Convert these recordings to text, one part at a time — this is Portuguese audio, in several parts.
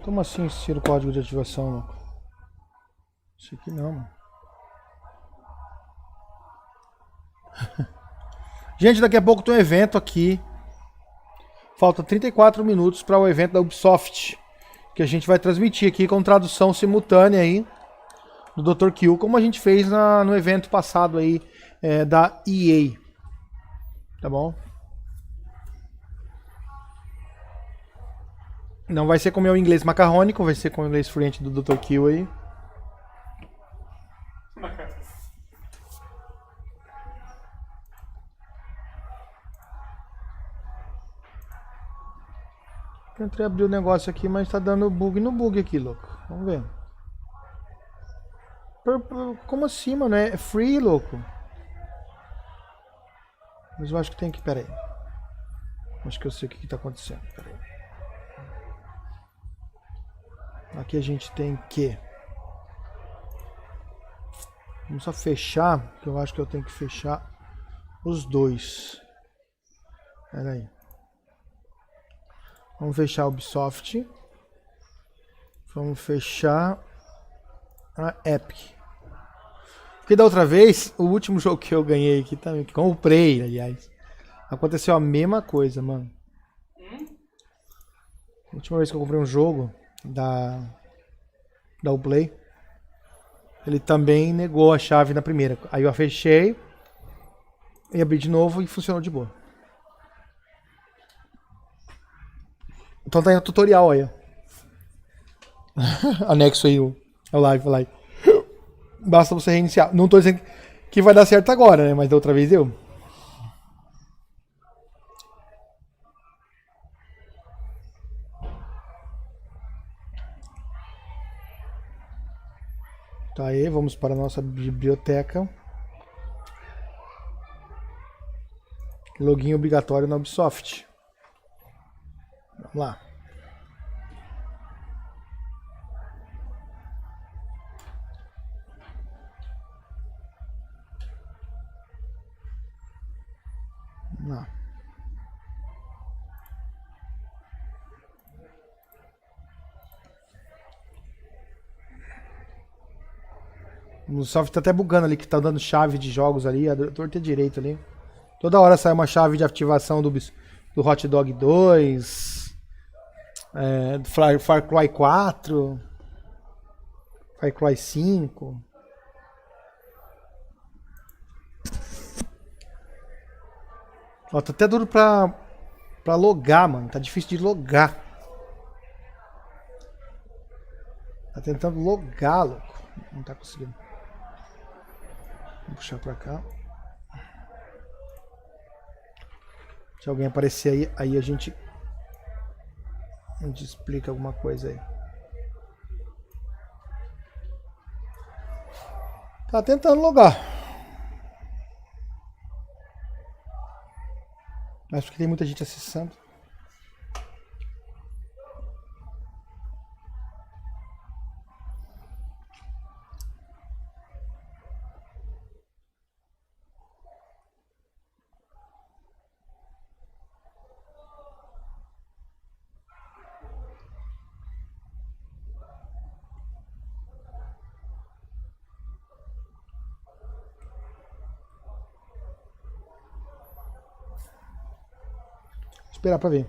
Como assim insira o código de ativação, louco? Isso aqui não, mano. Gente, daqui a pouco tem um evento aqui. Falta 34 minutos para o evento da Ubisoft, que a gente vai transmitir aqui com tradução simultânea aí do Dr. Kill, como a gente fez no evento passado aí da EA. Tá bom? Não vai ser com o meu inglês macarrônico, vai ser com o inglês fluente do Dr. Kill aí. Tentei abrir o negócio aqui, mas tá dando bug no bug aqui, louco. Vamos ver. Como assim, mano? É free, louco. Mas eu acho que tem que... Pera aí. Acho que eu sei o que tá acontecendo. Pera aí. Aqui a gente tem que... Vamos só fechar, que eu acho que eu tenho que fechar os dois. Pera aí. Vamos fechar a Ubisoft. Vamos fechar a Epic. Porque da outra vez, o último jogo que eu ganhei aqui também, que comprei, aliás, aconteceu a mesma coisa, mano. A última vez que eu comprei um jogo da Uplay, ele também negou a chave na primeira. Aí eu fechei e abri de novo e funcionou de boa. Então tá aí no tutorial aí, ó. Anexo aí o live. Basta você reiniciar. Não tô dizendo que vai dar certo agora, né? Mas da outra vez deu. Tá aí, vamos para a nossa biblioteca. Login obrigatório na Ubisoft. Vamos lá. Vamos lá. O Ubisoft tá até bugando ali, que tá dando chave de jogos ali, a torta direito ali. Toda hora sai uma chave de ativação do Hot Dog 2, do Far Cry 4, Far Cry 5. Ó, tá até duro pra logar, mano. Tá difícil de logar. Tá tentando logar, louco. Não tá conseguindo. Vou puxar pra cá. Se alguém aparecer aí a gente explica alguma coisa aí. Tá tentando logar. Mas porque tem muita gente acessando. Esperar pra ver.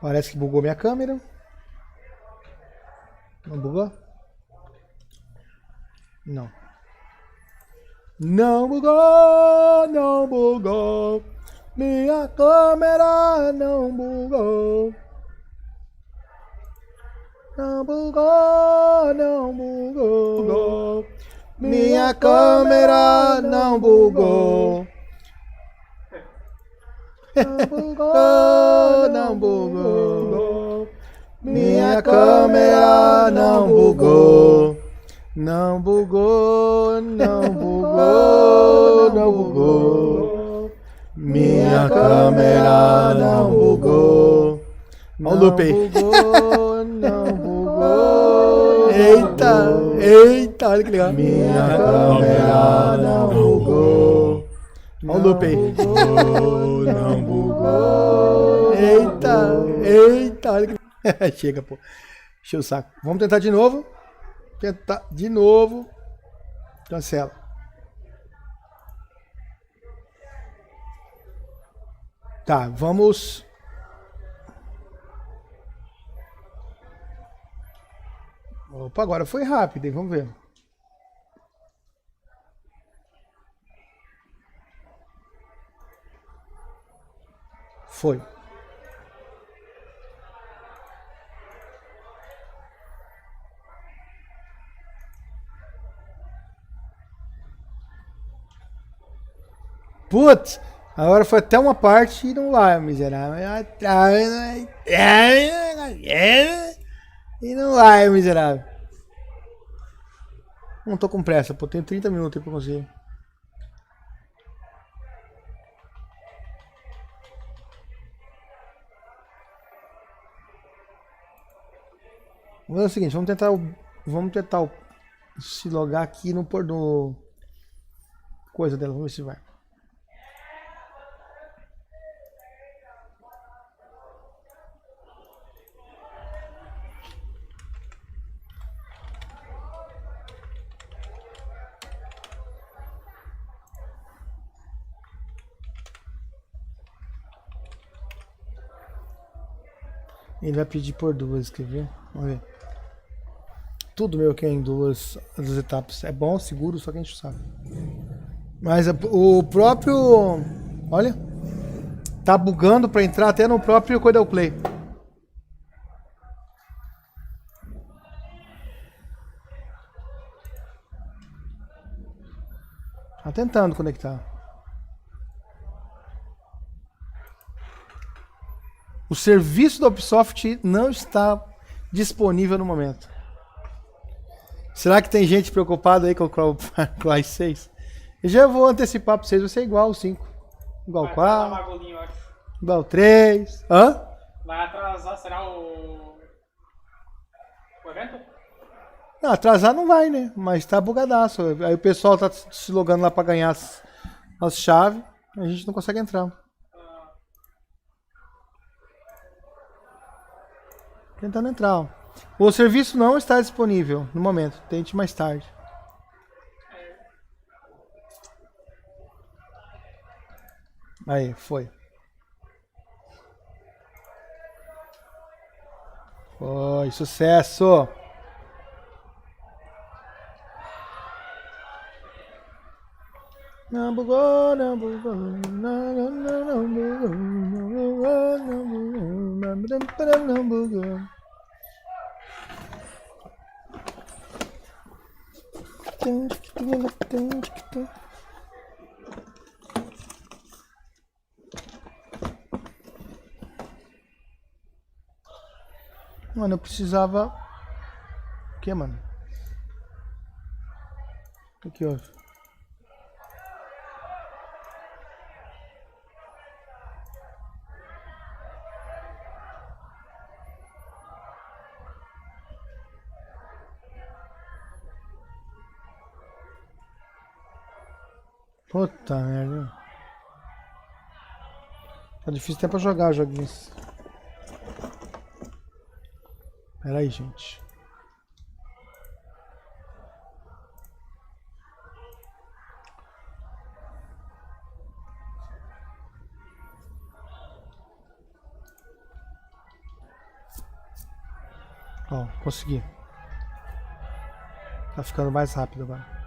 Parece que bugou minha câmera. Não bugou? Não. Não bugou, não bugou. Minha câmera não bugou. Não bugou, não bugou. Minha câmera não bugou. Não bugou, não bugou. Minha câmera não bugou. Não bugou, não bugou, não bugou. Minha câmera não bugou. Olha o loop aí. Não bugou. Eita, olha que legal. Minha câmera não bugou. Olha o loop aí. Não bugou. Eita, olha que... Chega, pô. Encheu o saco. Vamos tentar de novo. Cancela. Tá, vamos... Opa, agora foi rápido, hein? Vamos ver. Foi. Putz, agora foi até uma parte e não vai, miserável. E não vai, miserável. Não tô com pressa, pô. Tenho 30 minutos aí pra conseguir. Vamos fazer o seguinte, vamos tentar se logar aqui no coisa dela, vamos ver se vai. Ele vai pedir por duas, quer ver? Vamos ver. Tudo meu que é em duas etapas. É bom, seguro, só que a gente sabe. Mas o próprio... Olha. Tá bugando pra entrar até no próprio Codel Play. Tá tentando conectar. O serviço da Ubisoft não está disponível no momento. Será que tem gente preocupada aí com o Cry 6? Eu já vou antecipar para vocês, vai ser igual ao 5. Igual ao 4. Igual ao 3. Hã? Vai atrasar, será o evento? Não, atrasar não vai, né? Mas tá bugadaço. Aí o pessoal tá se logando lá para ganhar as chaves. A gente não consegue entrar. Tentando entrar, ó. O serviço não está disponível no momento. Tente mais tarde. Aí, foi. Foi, sucesso! Não bugou, não bugou, não bugou. Mano, eu precisava... O que, mano? O que houve? Puta merda. Tá difícil até pra jogar joguinhos. Pera aí, gente. Ó, consegui. Tá ficando mais rápido agora.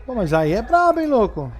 Pô, mas aí é brabo, hein, louco?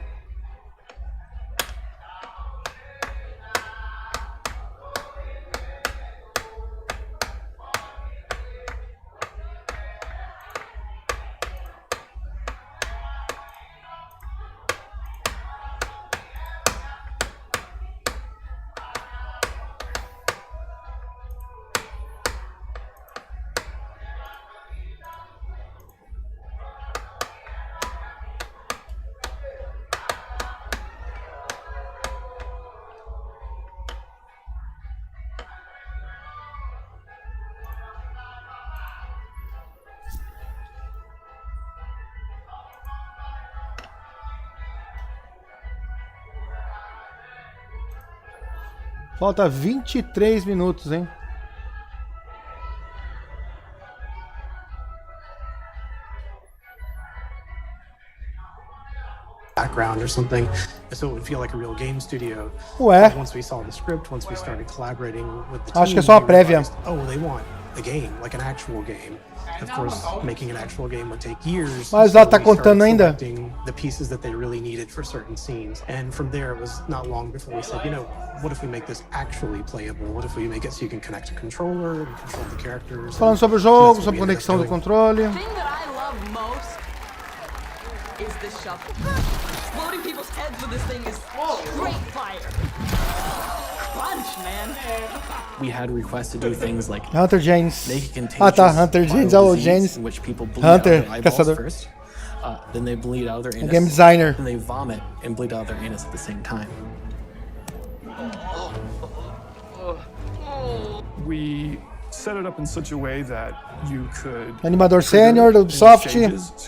Falta 23 minutos, hein? Background or something, so it would feel like a real game studio. Ué, Once we saw the script, once we started collaborating with the acho que é team, só a we prévia. realized, oh, they want a game, like an actual game. Of course, making an actual game would take years. Mas so ela tá we contando started ainda? selecting the pieces that they really needed for certain scenes. And from there, it was not long before we said, you know, what if we make this actually playable? What if we make it so you can connect a controller and control the characters? Falando sobre o jogo, sobre conexão do controle. The thing that I love most is the shovel. Exploding people's heads with this thing is straight fire. Crunch, man. We had requests to do things like Hunter James. make a contagious Ah tá, Hunter James, viral oh disease James. in which people bleed Hunter, out their eyeballs caçador. first, then they bleed out their anus, Game designer. then they vomit and bleed out their anus at the same time. We set it up in such a way that you could Animador sênior do Ubisoft.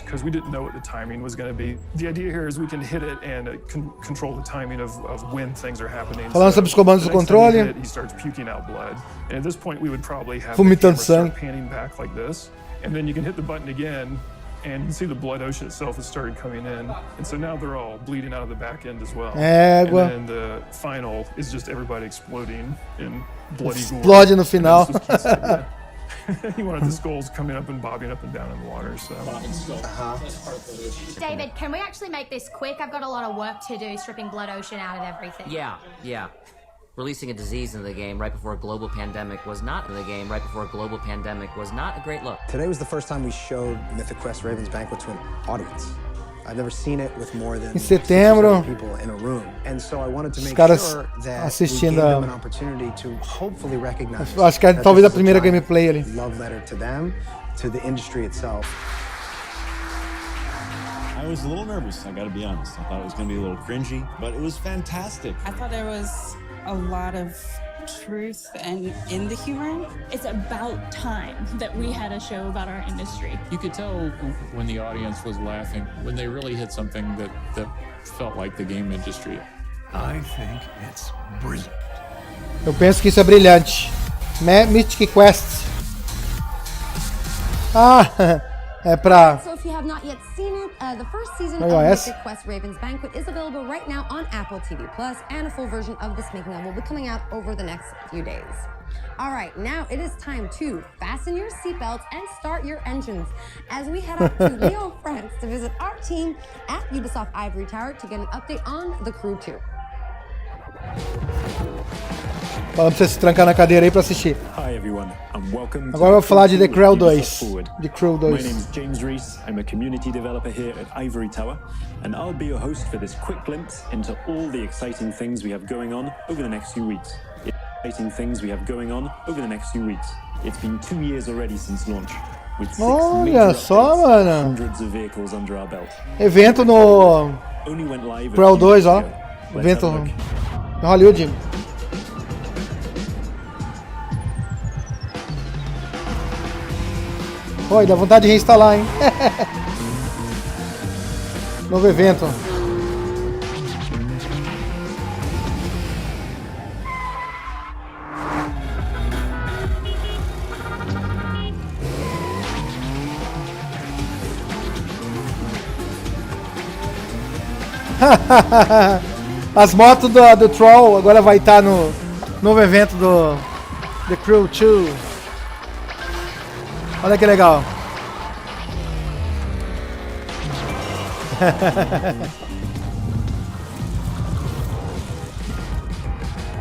because we didn't know what the timing was going to be. The idea here is we can hit it and control the timing of when things are happening. Falando sobre os comandos do the next time you controle. hit it, he starts puking out blood, and at this point we would probably have the Vomitando camera start sangue. panning back like this, and then you can hit the button again. And you can see the blood ocean itself has started coming in. And so now they're all bleeding out of the back end as well. Égua. And then the final is just everybody exploding in bloody gore. Explode no final. And this was Keith's idea. He wanted the skulls coming up and bobbing up and down in the water, so. David, can we actually make this quick? I've got a lot of work to do stripping Blood Ocean out of everything. Yeah. Releasing a disease into the game right before a global pandemic was not a great look. Today was the first time we showed Mythic Quest Raven's Banquet to an audience. I've never seen it with more than Em setembro, 6 people in a room. And so I wanted to os make caras sure that we assistindo gave a- them an opportunity to hopefully recognize Acho que é that talvez this a is primeira giant gameplay ali. love letter to them, to the industry itself. I was a little nervous, I gotta be honest. I thought it was gonna be a little cringy, but it was fantastic. I thought there was a lot of truth and in the humor. It's about time that we had a show about our industry. You could tell when the audience was laughing, when they really hit something that felt like the game industry. I think it's brilliant. Eu penso que isso é brilhante. Mythic Quest. Ah, é pra... So if you have not yet seen it, the first season of iOS. Mythic Quest Raven's Banquet is available right now on Apple TV Plus, and a full version of this making of will be coming out over the next few days. All right, now it is time to fasten your seatbelts and start your engines as we head up to Lyon, France to visit our team at Ubisoft Ivory Tower to get an update on The Crew 2. Falando pra você se trancar na cadeira aí pra assistir. Hi everyone, and welcome to Agora eu vou falar de The Crew 2. Ubisoft Forward. The Crew My 2. name is James Reese. I'm a community developer here at Ivory Tower, and I'll be your host for this quick glimpse into all the exciting things we have going on over the next few weeks. It's been 2 years already since launch, with 6 Olha major só, updates, mano. hundreds of vehicles under our belt. Evento no Only went live a Crew few 2, weeks ó. ago. Let's Evento have a look. no Hollywood. Oi, dá vontade de reinstalar, hein? Novo evento. As motos do Troll agora vai estar no novo evento do The Crew 2. Olha que legal.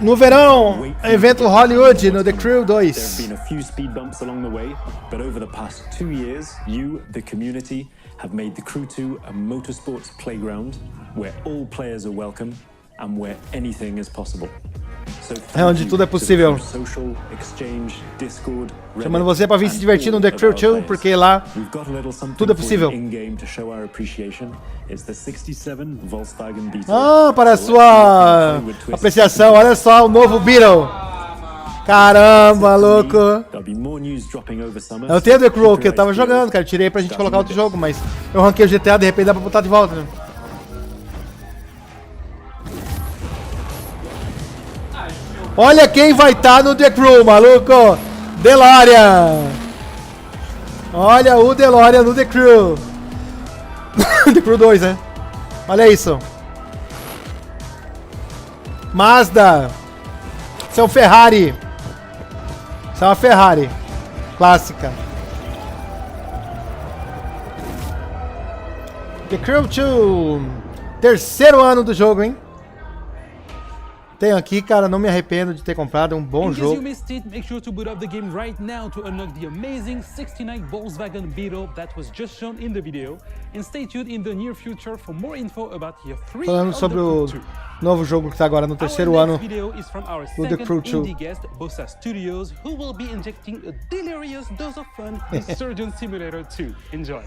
No verão, evento Hollywood no The Crew There 2. have been a few speed bumps along the way, but over the past 2 years, you, the community, have made the Crew 2 a motorsports playground where all players are welcome and where anything is possible. So É onde tudo é possível. social, exchange, Discord, Chamando você para vir se divertir no The Crew 2, porque lá tudo é possível. In-game to show our appreciation. It's the 67 Volkswagen Beetle. Ah, para a sua apreciação, olha só o novo Beetle. Caramba, louco. There'll be more news dropping over summer. Eu tenho The Crew que eu tava jogando, cara. Eu tirei pra gente colocar outro jogo, mas eu ranquei o GTA, de repente dá pra botar de volta, né? Olha quem vai estar no The Crew, maluco. DeLorean. Olha o DeLorean no The Crew. The Crew 2, né? Olha isso. Mazda. Isso é um Ferrari. Isso é uma Ferrari. Clássica. The Crew 2. Terceiro ano do jogo, hein? Tenho aqui, cara, não me arrependo de ter comprado, é um bom jogo. In case you missed it, make sure to boot up the game right now to unlock the amazing 69 Volkswagen Beetle that was just shown in the video. And stay tuned in the near future for more info about the 3 Falando sobre o novo jogo que está agora no terceiro ano do The Crew 2. Guest, Bossa Studios, who will be injecting a delirious dose of fun in Surgeon Simulator 2. Enjoy.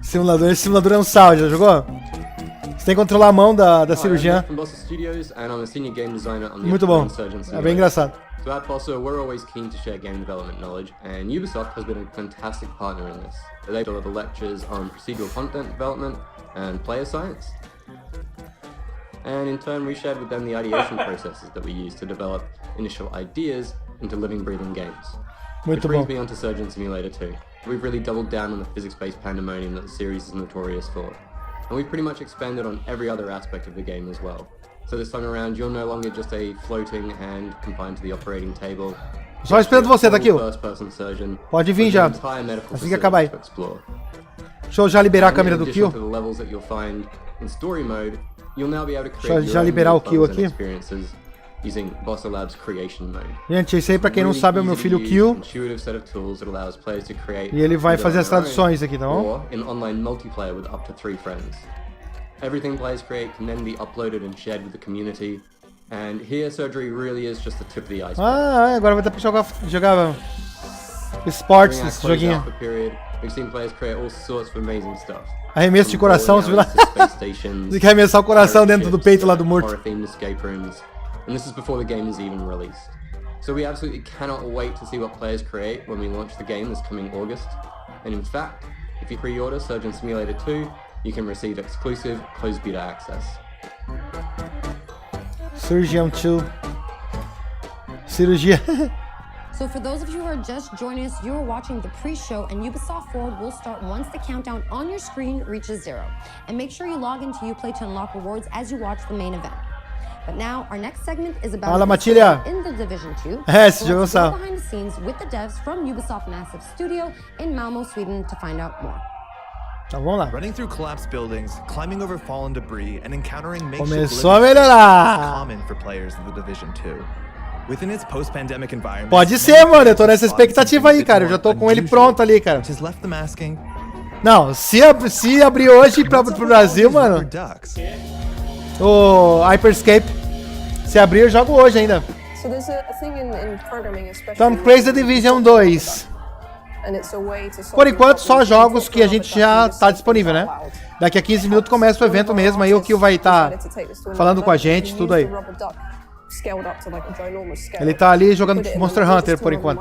Esse simulador é um sal, já jogou? Você tem que controlar a mão da cirurgiã. Muito bom. É bem engraçado. So at Bossa, we're always keen to share game development knowledge, and Ubisoft has been a fantastic partner in this. They deliver lectures on procedural content development and player science. And in turn, we shared with them the ideation processes that we use to develop initial ideas into living, breathing games. Which brings me on to Surgeon Simulator 2. We've really doubled down on the physics-based pandemonium that the series is notorious for. And we've pretty much expanded on every other aspect of the game as well. So this time around, you're no longer just a floating hand confined to the operating table. Só esperando você, Daquilo. Pode vir já. Assim que acabar aí. Deixa eu já liberar a câmera do Kill. Deixa eu já liberar o Kill aqui. Gente, esse aí, pra quem não sabe, é o meu filho Kill. E ele vai fazer as traduções aqui, tá bom? Everything players create can then be uploaded and shared with the community. And here, surgery really is just the tip of the iceberg. Ah, agora vai dar pra jogar esportes nesse joguinho. We've seen players create all sorts of amazing stuff. Arremesso de coração, você viu lá? Tem que arremessar o coração dentro do peito lá do morto. And this is before the game is even released. So we absolutely cannot wait to see what players create when we launch the game this coming August. And in fact, if you pre-order Surgeon Simulator 2, you can receive exclusive closed beta access. Surgeon 2. Cirurgia. So for those of you who are just joining us, you are watching the pre-show, and Ubisoft Forward will start once the countdown on your screen reaches 0. And make sure you log into Uplay to unlock rewards as you watch the main event. But now our next segment is about in the Division 2. Esse jogo é behind the scenes with the devs from Ubisoft Massive Studio in Malmo, Sweden to find out more. Então vamos lá. Running through collapsed buildings, climbing over fallen debris, and encountering começou a melhorar. Common for players of the Division 2. Within its post-pandemic environment. Pode ser, mano. Eu tô nessa expectativa aí, cara. Eu já tô com ele pronto ali, cara. Não, se abrir hoje pro Brasil, mano. O Hyperscape. Se abrir, eu jogo hoje ainda. Tom Cruise Division 2. Por enquanto, só jogos que a gente já tá disponível, né? Daqui a 15 minutos começa o evento mesmo, aí o Kill vai estar falando com a gente, tudo aí. Ele tá ali jogando Monster Hunter por enquanto.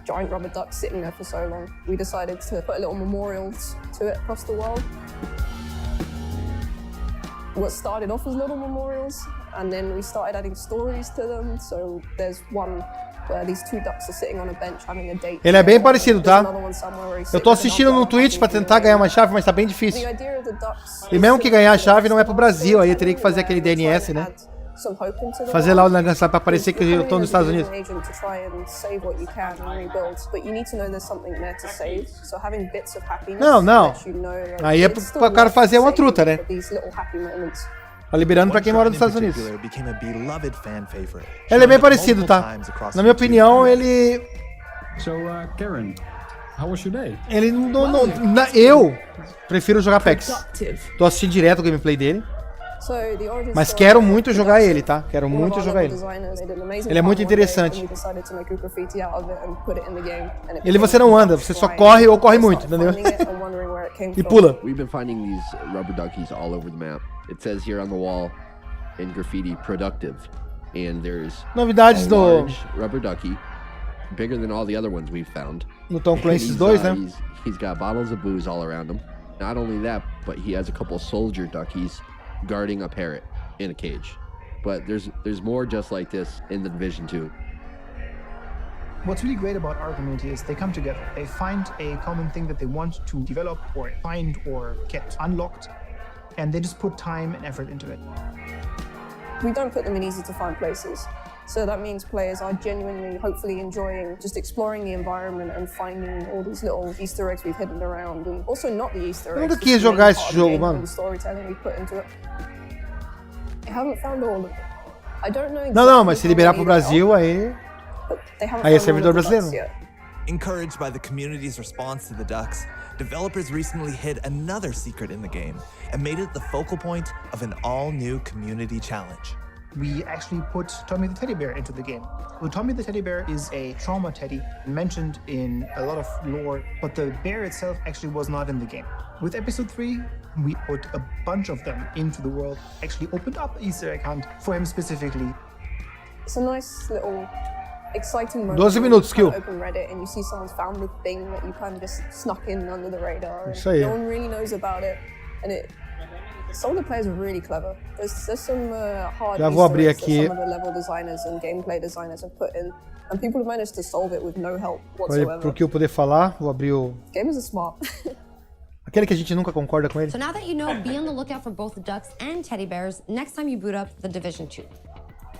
Giant rubber duck sitting there for so long. We decided to put a little memorial to it across the world. What started off as little memorials, and then we started adding stories to them. So there's one where these two ducks are sitting on a bench having a date. Ele é bem parecido, tá? Eu tô assistindo no Twitch pra tentar ganhar uma chave, mas tá bem difícil. E mesmo que ganhar a chave não é pro Brasil, aí eu teria que fazer aquele DNS, né? Fazer lá o negócio pra parecer que eu tô nos Estados Unidos. Não. Aí é pro cara fazer uma truta, né? Tá liberando pra quem mora nos Estados Unidos. Ele é bem parecido, tá? Na minha opinião, ele... Karen, how was your day? Ele eu prefiro jogar PEX. Tô assistindo direto o gameplay dele. Mas quero muito jogar ele, tá? Quero muito jogar ele. Ele é muito interessante. Ele você não anda, você só corre ou corre muito, entendeu? E pula. We've been finding these rubber duckies all over the map. It says here on the wall in graffiti productive, and there's novidades do rubber ducky bigger than all the other ones we've found. No Tom Clancy's 2, né? He's got bottles of booze all around him. Not only that, but he has a couple soldier duckies guarding a parrot in a cage. But there's more just like this in the Division 2. What's really great about our community is they come together. They find a common thing that they want to develop or find or get unlocked, and they just put time and effort into it. We don't put them in easy to find places. So that means players are genuinely, hopefully enjoying just exploring the environment and finding all these little Easter eggs we've hidden around. And also not the Easter eggs. Eu quis jogar esse jogo, mano. The storytelling we put into it. I haven't found all of it. I don't know exactly. Não, mas se liberar pro Brasil, aí é servidor brasileiro. Encouraged by the community's response to the ducks, developers recently hid another secret in the game and made it the focal point of an all-new community challenge. We actually put Tommy the Teddy Bear into the game. Well, Tommy the Teddy Bear is a trauma teddy mentioned in a lot of lore, but the bear itself actually was not in the game. With episode 3, we put a bunch of them into the world, actually opened up Easter egg hunt for him specifically. It's a nice little exciting moment. 12 minutos, Skill. Open Reddit and you see someone's found the thing that you kind of just snuck in under the radar. Isso aí. No one really knows about it, and some of the players are really clever. There's some hard Já vou abrir Easter eggs aqui. that some of the level designers and gameplay designers have put in, and people have managed to solve it with no help whatsoever. Pro que eu poder falar, vou abrir o... Gamers are smart. Aquele que a gente nunca concorda com ele. So now that you know, be on the lookout for both ducks and teddy bears next time you boot up the Division 2.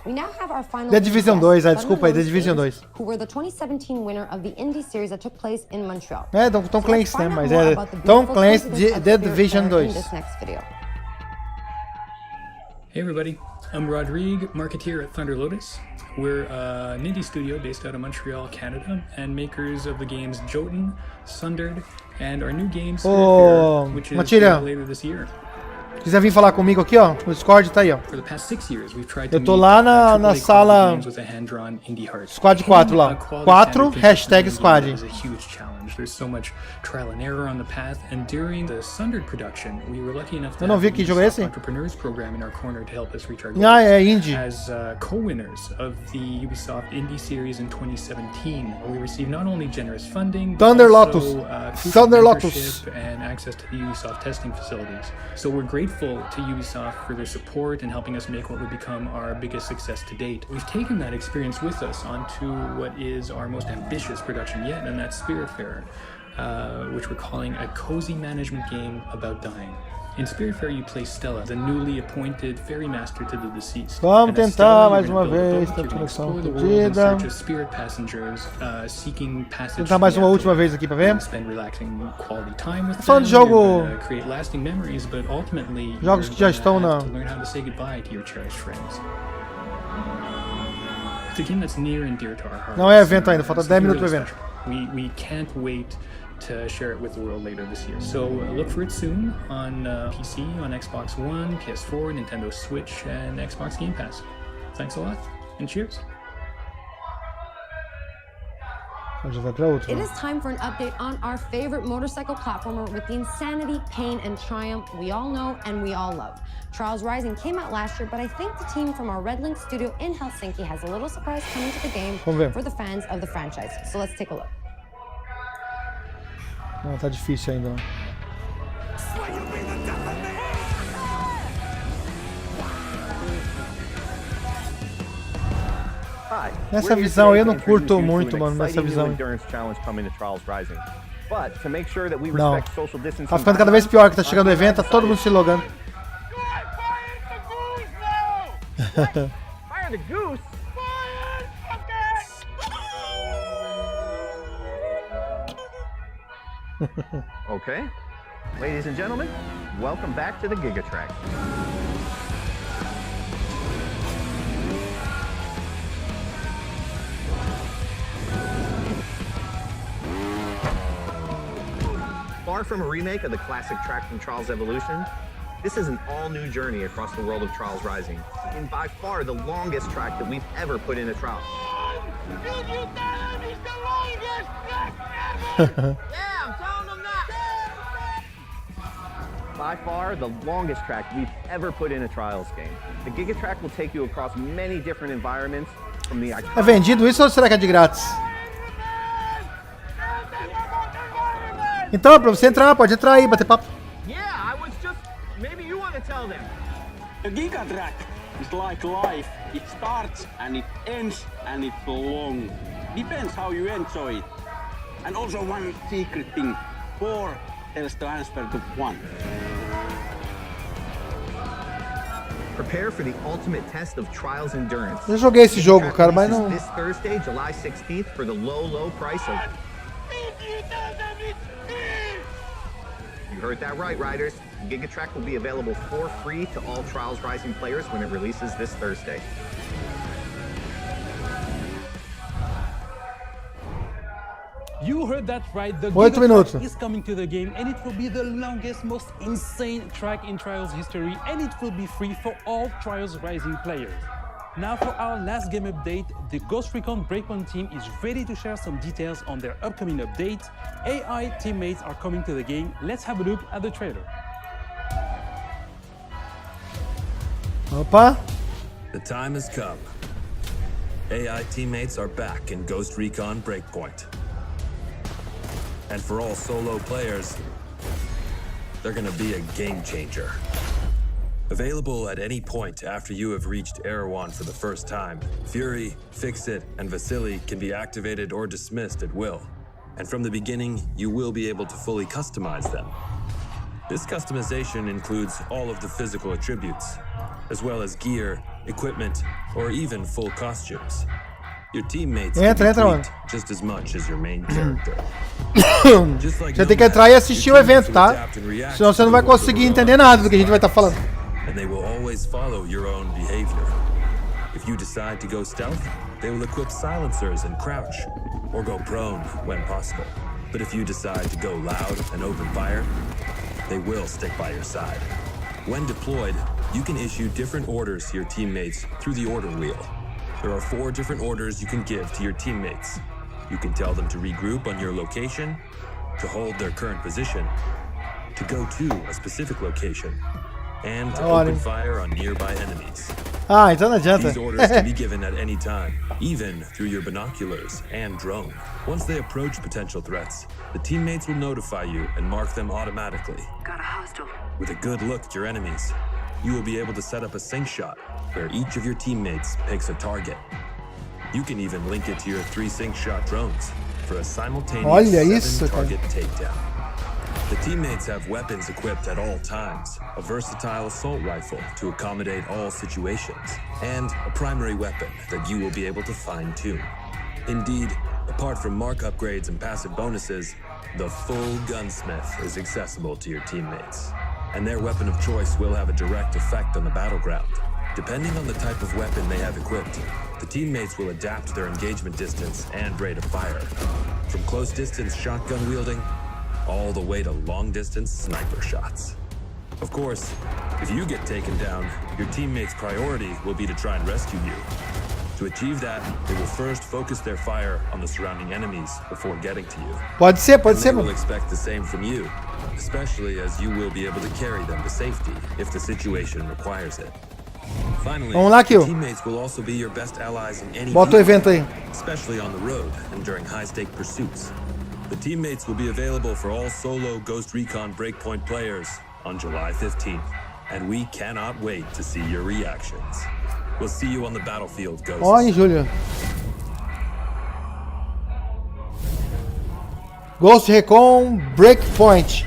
We now have our final The Division 2, desculpa aí, The Division 2. Who were the 2017 winner of the indie series that took place in Montreal. É, Tom Clancy, né? Mas é Tom Clancy de The Division 2. Hey everybody, I'm Rodrigue, marketeer at Thunder Lotus. We're an indie studio based out of Montreal, Canada, and makers of the games Jotun, Sundered, and our new game Spiritfarer, which is later this year. Se quiser vir falar comigo aqui, ó, o Discord tá aí, ó. Eu tô lá na sala Squad 4 lá. 4 hashtag Squad. Eu não vi que jogo é esse? Ah, é indie. As co-winners of the Ubisoft Indie Series in 2017, we received not only generous funding, Thunder but Lotus. also Thunder Lotus. and access to the Ubisoft testing facilities. So we're grateful to Ubisoft for their support and helping us make what would become our biggest success to date. We've taken that experience with us onto what is our most ambitious production yet, and that's Spiritfarer, which we're calling a cozy management game about dying. In Spiritfarer, you play Stella, the newly appointed ferry master to the deceased. Vamos tentar mais uma vez, tá conexão perdida. Tentar mais uma última vez aqui pra ver. Falando de jogo... Jogos que já estão na... Não é evento ainda, falta 10 minutos pro evento. We can't wait to share it with the world later this year. So look for it soon on PC, on Xbox One, PS4, Nintendo Switch, and Xbox Game Pass. Thanks a lot, and cheers. It is time for an update on our favorite motorcycle platformer with the insanity, pain, and triumph we all know and we all love. Trials Rising came out last year, but I think the team from our Red Link studio in Helsinki has a little surprise coming to the game for the fans of the franchise. So let's take a look. Não, tá difícil ainda. Nessa visão eu não curto muito, mano, nessa visão. Não. Tá ficando cada vez pior que tá chegando o evento, tá todo mundo se logando. Okay, ladies and gentlemen, welcome back to the Gigatrack. Far from a remake of the classic track from Trials Evolution, this is an all-new journey across the world of Trials Rising, and by far the longest track that we've ever put in a trial. By far, the longest track we've ever put in a Trials game. The Gigatrack will take you across many different environments from the iconic... É vendido isso ou será que é de grátis? Então, pra você entrar, pode entrar aí, bater papo. Kill them. A Giga Track is like life. It starts and it ends and it's long. Depends how you enjoy it. And also one secret thing. 4 tells transfer to 1. Prepare for the ultimate test of Trials Endurance. Eu joguei esse jogo, cara, mas não. This Thursday, July 16th, for the low price of. You heard that right, riders. GigaTrack will be available for free to all Trials Rising players when it releases this Thursday. You heard that right, the 8 minutos. Giga Track is coming to the game and it will be the longest, most insane track in Trials history, and it will be free for all Trials Rising players. Now for our last game update, the Ghost Recon Breakpoint team is ready to share some details on their upcoming update. AI teammates are coming to the game. Let's have a look at the trailer. Opa. The time has come. AI teammates are back in Ghost Recon Breakpoint. And for all solo players, they're gonna be a game changer. Available at any point after you have reached Erewhon for the first time, Fury, Fix-It, and Vasily can be activated or dismissed at will. And from the beginning, you will be able to fully customize them. This customization includes all of the physical attributes, as well as gear, equipment, or even full costumes. Your teammates can be tweaked just as much as your main character. Você tem que entrar e assistir o evento, tá? Senão você não vai conseguir entender nada do que a gente vai estar falando. And they will always follow your own behavior. If you decide to go stealth, they will equip silencers and crouch, or go prone when possible. But if you decide to go loud and open fire, they will stick by your side. When deployed, you can issue different orders to your teammates through the order wheel. There are 4 different orders you can give to your teammates. You can tell them to regroup on your location, to hold their current position, to go to a specific location, and to open fire on nearby enemies. Ah, então não adianta. These orders can be given at any time, even through your binoculars and drone. Once they approach potential threats, the teammates will notify you and mark them automatically. Got a hostile. With a good look at your enemies, you will be able to set up a sync shot where each of your teammates picks a target. You can even link it to your 3 sync shot drones for a simultaneous 7-target takedown. The teammates have weapons equipped at all times, a versatile assault rifle to accommodate all situations, and a primary weapon that you will be able to fine-tune. Indeed, apart from mark upgrades and passive bonuses, the full gunsmith is accessible to your teammates, and their weapon of choice will have a direct effect on the battleground. Depending on the type of weapon they have equipped, the teammates will adapt their engagement distance and rate of fire, from close-distance shotgun wielding all the way to long-distance sniper shots. Of course, if you get taken down, your teammates' priority will be to try and rescue you. To achieve that, they will first focus their fire on the surrounding enemies before getting to you. Pode ser, They will expect the same from you, especially as you will be able to carry them to safety if the situation requires it. Finally, Vamos lá, Kill. teammates will also be your best allies in any Bota o evento aí. especially on the road and during high-stake pursuits. The teammates will be available for all solo Ghost Recon Breakpoint players on July 15th, and we cannot wait to see your reactions. We'll see you on the battlefield, Ghosts. Ó, em julho. Ghost Recon Breakpoint.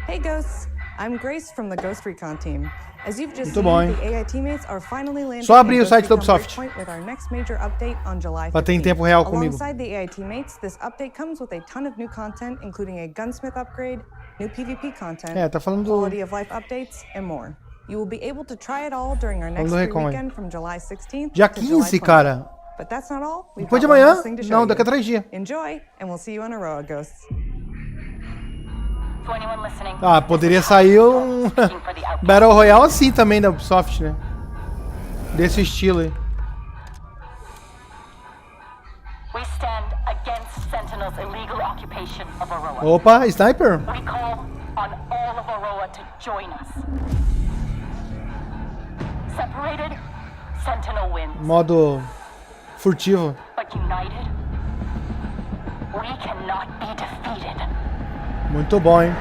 Hey Ghosts, I'm Grace from the Ghost Recon team. As you've just Muito bom, seen, hein? the AI teammates are finally landing Só abrir in o Ghost site da Recon Ubisoft. Breakpoint with our next major update on July 15th. Pra ter em tempo real comigo. Alongside the AI teammates, this update comes with a ton of new content, including a gunsmith upgrade, new PvP content, É, tá falando do... quality of life updates, and more. You will be able to try it all during our next free weekend from July 16th Dia to July 15, 20th. cara. But that's not all. We've Depois de got one amanhã? last thing to show Não, you. daqui a 3 dias. Enjoy, and we'll see you on Aroa, Ghosts. Ah, poderia sair um Battle Royale assim também da Ubisoft, né? Desse estilo aí. We stand against Sentinel's illegal occupation of Aroa. Opa, Sniper. We call on all of Aroa to join us. Separated, Sentinel wins. Modo furtivo. But united, we cannot be defeated. Muito bom, hein?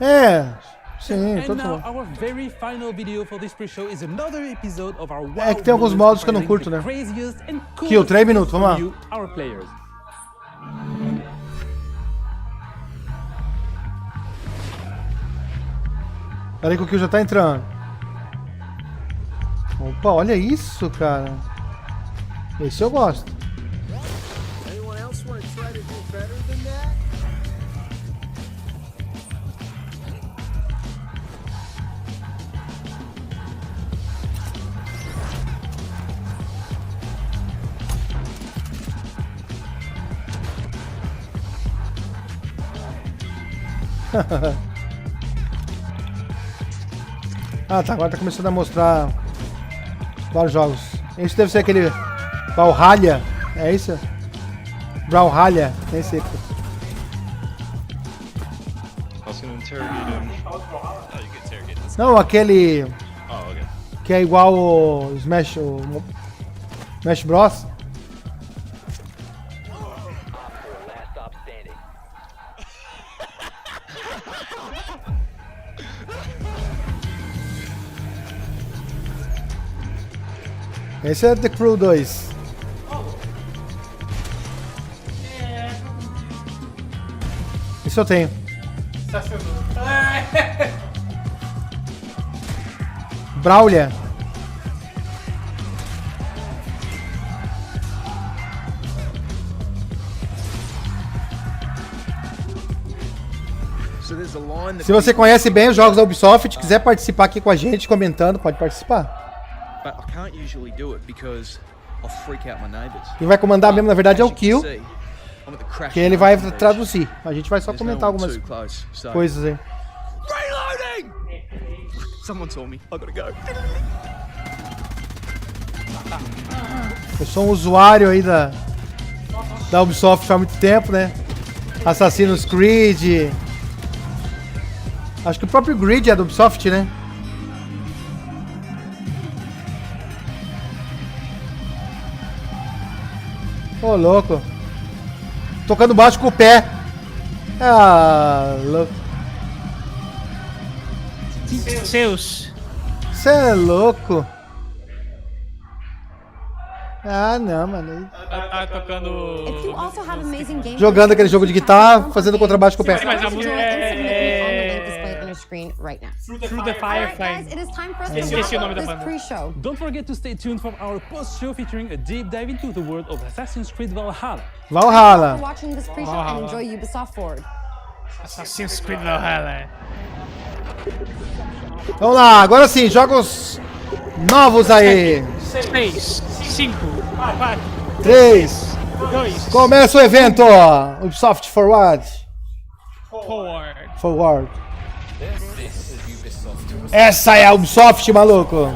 É, sim, And todos now são. our very final video for this pre-show is another episode of our É que tem alguns modos que eu não curto, né? Kill, 3 minutos, vamos lá. Our players. Pera aí que o kill já tá entrando. Opa, olha isso, cara. Esse eu gosto. Anyone else want to try to do better than that? Ah, tá. Agora tá começando a mostrar vários jogos. Esse deve ser aquele Valhalla. É isso? Brawlhalla. Nem sei. Não, aquele que é igual o Smash Bros. Esse é The Crew 2. Esse eu tenho. Brawlhalla. Se você conhece bem os jogos da Ubisoft, quiser participar aqui com a gente, comentando, pode participar. Quem vai comandar mesmo, na verdade, é o Kill, que ele vai traduzir. A gente vai só comentar algumas coisas aí. Eu sou um usuário aí da Ubisoft há muito tempo, né? Assassin's Creed. Acho que o próprio Grid é da Ubisoft, né? Ô, louco. Tocando baixo com o pé. Ah, louco. Seus. Você é louco. Ah, não, mano. Tá tocando. Jogando aquele jogo de guitarra, fazendo contrabaixo com o pé. Mas a música Through the Fire Flame. Esqueci o nome da banda. Don't forget to stay tuned for our post-show featuring a deep dive into the world of Assassin's Creed Valhalla. Valhalla. Assassin's Creed Valhalla. Vamos lá, agora sim, jogos novos aí. 6, 5, 4, 3, 2. Começa o evento. Ubisoft Forward. Forward. Essa é a Ubisoft, maluco.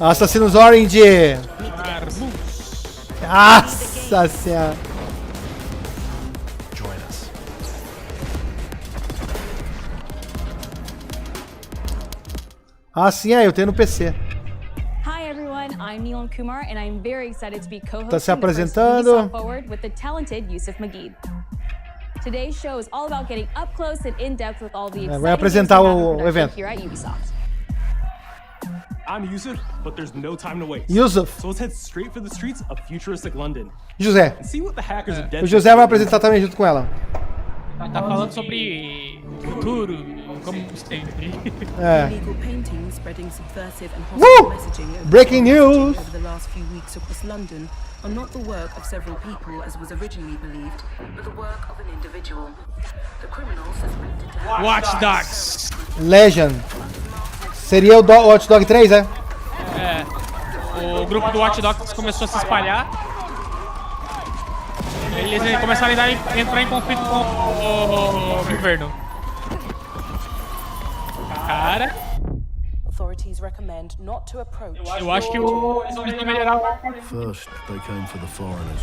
Assassin's Orange. Nossa senhora. Ah, sim, eu tenho no PC. Hi everyone, I'm Neelam Kumar and I'm very excited to be co-hosting Tá se the first apresentando. Ubisoft Forward with the talented Yusuf Mageed. Today's show is all about getting up close and in depth with all the exciting Vai apresentar games we have in o production evento. here at Ubisoft. I'm Yusuf, but there's no time to waste. Yusuf. So let's head straight for the streets of futuristic London. José. And see what the hackers are dead O José vai apresentar também junto com ela. Tá falando sobre futuro, como sempre. É. Illegal painting spreading subversive and hostile messaging over Breaking news. over the last few weeks across London are not the work of several people as was originally believed, but the work of an individual. The criminal suspected to have Watch Dogs. Legend. Seria o Watch Dog 3, é? É. O grupo do Watch Dogs começou a se espalhar. Eles começaram a entrar em conflito com o governo. Cara. Authorities recommend not to approach. Eu acho que eles vão melhorar. First, they came for the foreigners.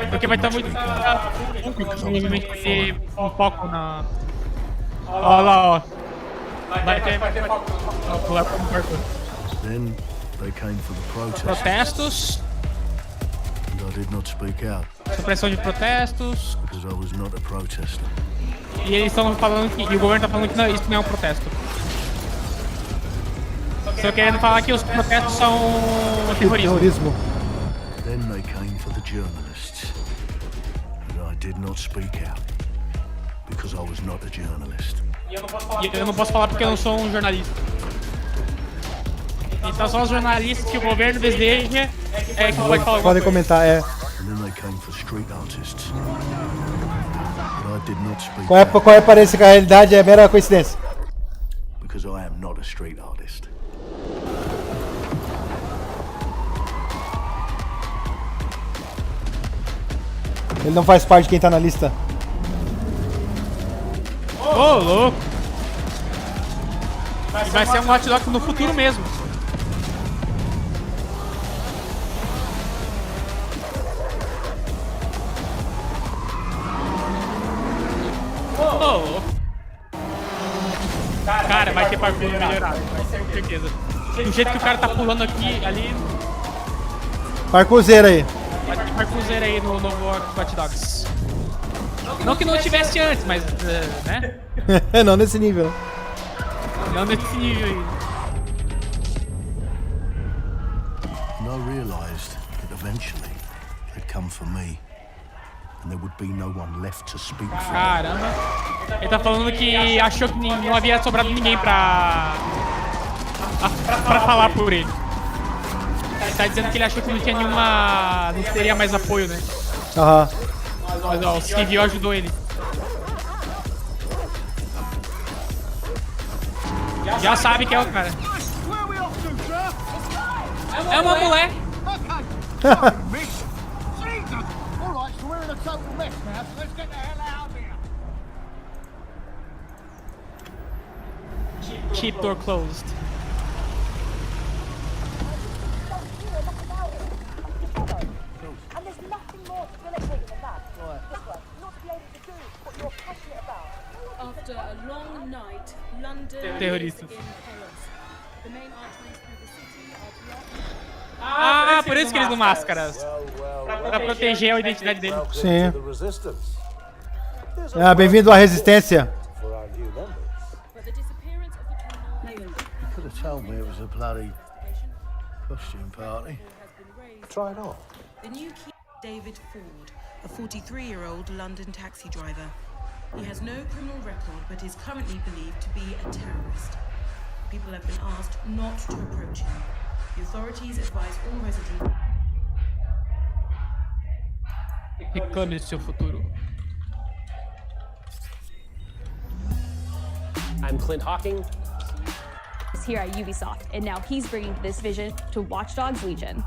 Porque vai estar muito. Provavelmente vai ter um foco na. Olha lá, ó. Vai ter. Then they came for the protesters. Protestos. And I did not speak out. Supressão de protestos. Because I was not a protester. E eles estão falando que. E o governo tá falando que não, isso não é um protesto. Estão querendo falar que os protestos são terrorismo. Then they came for the journalists. But I did not speak out because I was not a journalist. E eu não posso falar porque eu não sou um jornalista. Então só os jornalistas que o governo deseja que pode falar. Podem comentar, And then they came for street artists. But I did not speak Qual é parece que a realidade é mera coincidência? because I am not a street artist. Ele não faz parte de quem tá na lista. Ô, louco! E vai ser um hot dog no futuro mesmo. Ô, louco! Cara, vai ter parkour melhorado, com certeza. Do jeito que o cara tá pulando aqui, ali. Parkourzeiro aí. Vai ter parkourzeiro aí no novo Hot Dogs. Não que não tivesse antes, mas, né? Não nesse nível. Não nesse nível aí. And I realized that eventually they'd come for me. And there would be no one left to speak for. Caramba. Ele tá falando que achou que não havia sobrado ninguém pra falar por ele. Ele tá dizendo que ele achou que não tinha nenhuma. Não teria mais apoio, né? Aham. Mas ó, o civil ajudou ele. Já sabe que é o cara. É uma mulher. Keep door closed. After a long night, London Terroristas. is in chaos. The main arteries through the city are blocked. Ah, por isso que eles usam máscaras. Pra proteger a identidade dele. Sim. Ah, bem-vindo à Resistência. You could have told me it was a bloody costume party. Try it on. The new key, David Ford, a 43-year-old London taxi driver. He has no criminal record, but is currently believed to be a terrorist. People have been asked not to approach him. The authorities advise all residents. Reclame seu futuro. I'm Clint Hawking. Here at Ubisoft, and now he's bringing this vision to Watch Dogs Legion.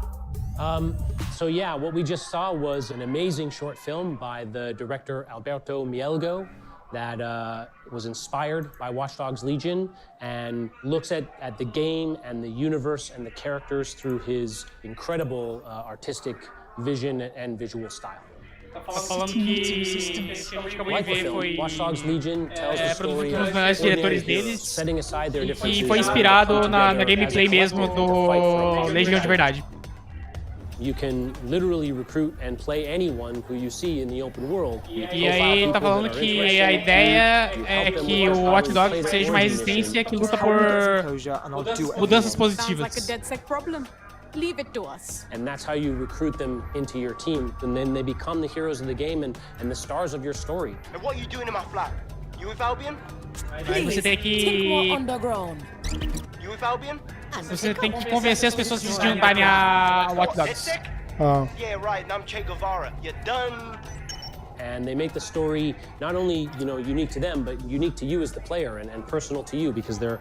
So yeah, what we just saw was an amazing short film by the director Alberto Mielgo that was inspired by Watch Dogs Legion and looks at the game and the universe and the characters through his incredible artistic vision and visual style. Falando que esse que acabou de ver foi produzido pelos melhores diretores deles e foi inspirado na gameplay mesmo do Legião de verdade. You can literally recruit and play anyone who you see in the open world. E aí ele tá falando que a ideia é que o Watch Dogs seja uma resistência que luta por mudanças positivas. Leave it to us. And that's how you recruit them into your team, and then they become the heroes of the game and the stars of your story. And what are you doing in my flat? You with Albion? Você tem que You with Albion? Você tem que convencer as pessoas de se juntarem a Watch Dogs. Yeah, right. And I'm Che Guevara. You're done. And they make the story not only, unique to them, but unique to you as the player and personal to you because they're,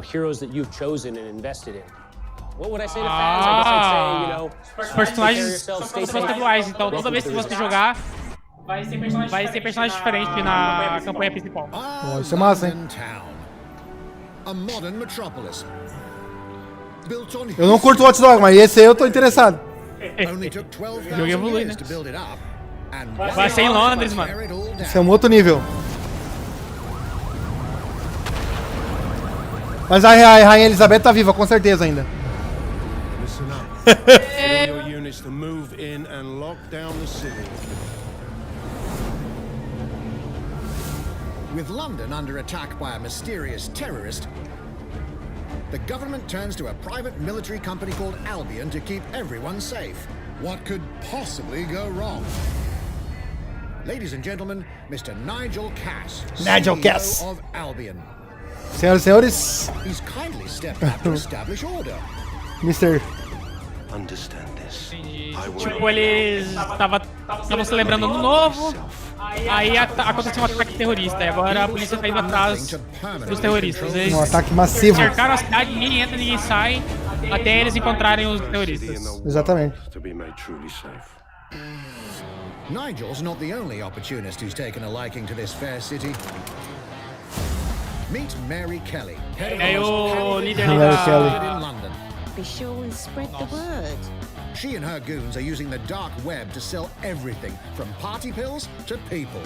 heroes that you've chosen and invested in. What would I say to fans? I guess I'd say, os personagens são individuais, então toda vez que você jogar, vai ser personagem diferente na campanha principal. Isso é massa, hein? Eu não curto Watch Dogs, mas esse aí eu tô interessado. O jogo evolui, né? Vai ser em Londres, mano. Isso é um outro nível. Mas a Rainha Elizabeth tá viva, com certeza ainda. Your units to move in and lock down the city. With London under attack by a mysterious terrorist, the government turns to a private military company called Albion to keep everyone safe. What could possibly go wrong? Ladies and gentlemen, Mr. Nigel Cass, Nigel CEO Cass. of Albion. Senhoras e senhores, He's kindly stepped up to establish order. Mr. Understand this. Tipo, eles estavam celebrando ano novo, aí aconteceu um ataque terrorista, e agora a polícia tá indo atrás dos terroristas. Eles Um ataque massivo. cercaram a cidade, ninguém entra, ninguém sai, até eles encontrarem os terroristas. Exatamente. Nigel's not the only opportunist who's taken a liking to this fair city. Meet Mary Kelly, head of É o líder Mary da... Kelly. in London. Be sure and spread the word. She and her goons are using the dark web to sell everything from party pills to people.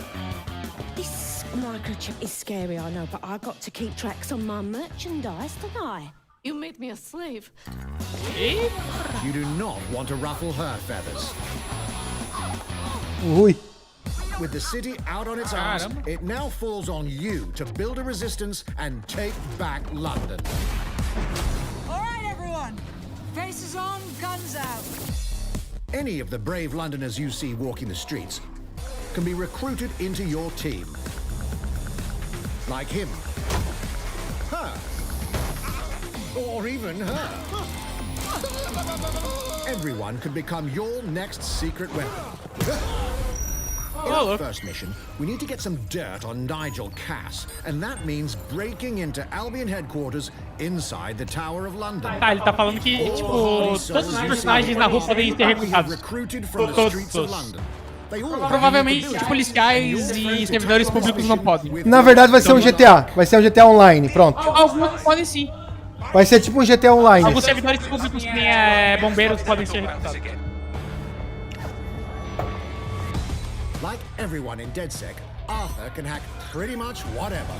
This microchip is scary, I know, but I got to keep tracks on my merchandise, don't I? You made me a slave. You do not want to ruffle her feathers. Ui. With the city out on its arse, it now falls on you to build a resistance and take back London. All right, everyone. Faces on, guns out. Any of the brave Londoners you see walking the streets can be recruited into your team. Like him. Her. Or even her. Everyone could become your next secret weapon. In our first mission, we need to get some dirt on Nigel Cass, and that means breaking into Albion headquarters inside the Tower of London. Tá, ele tá falando que, tipo, todos os personagens na rua podem ser recrutados. Todos. Provavelmente, tipo, policiais e servidores públicos não podem. Na verdade vai ser um GTA. Vai ser um GTA Online, pronto. Alguns podem sim. Vai ser tipo um GTA Online. Alguns servidores públicos que nem bombeiros podem ser recrutados. Like everyone in DedSec, Arthur can hack pretty much whatever.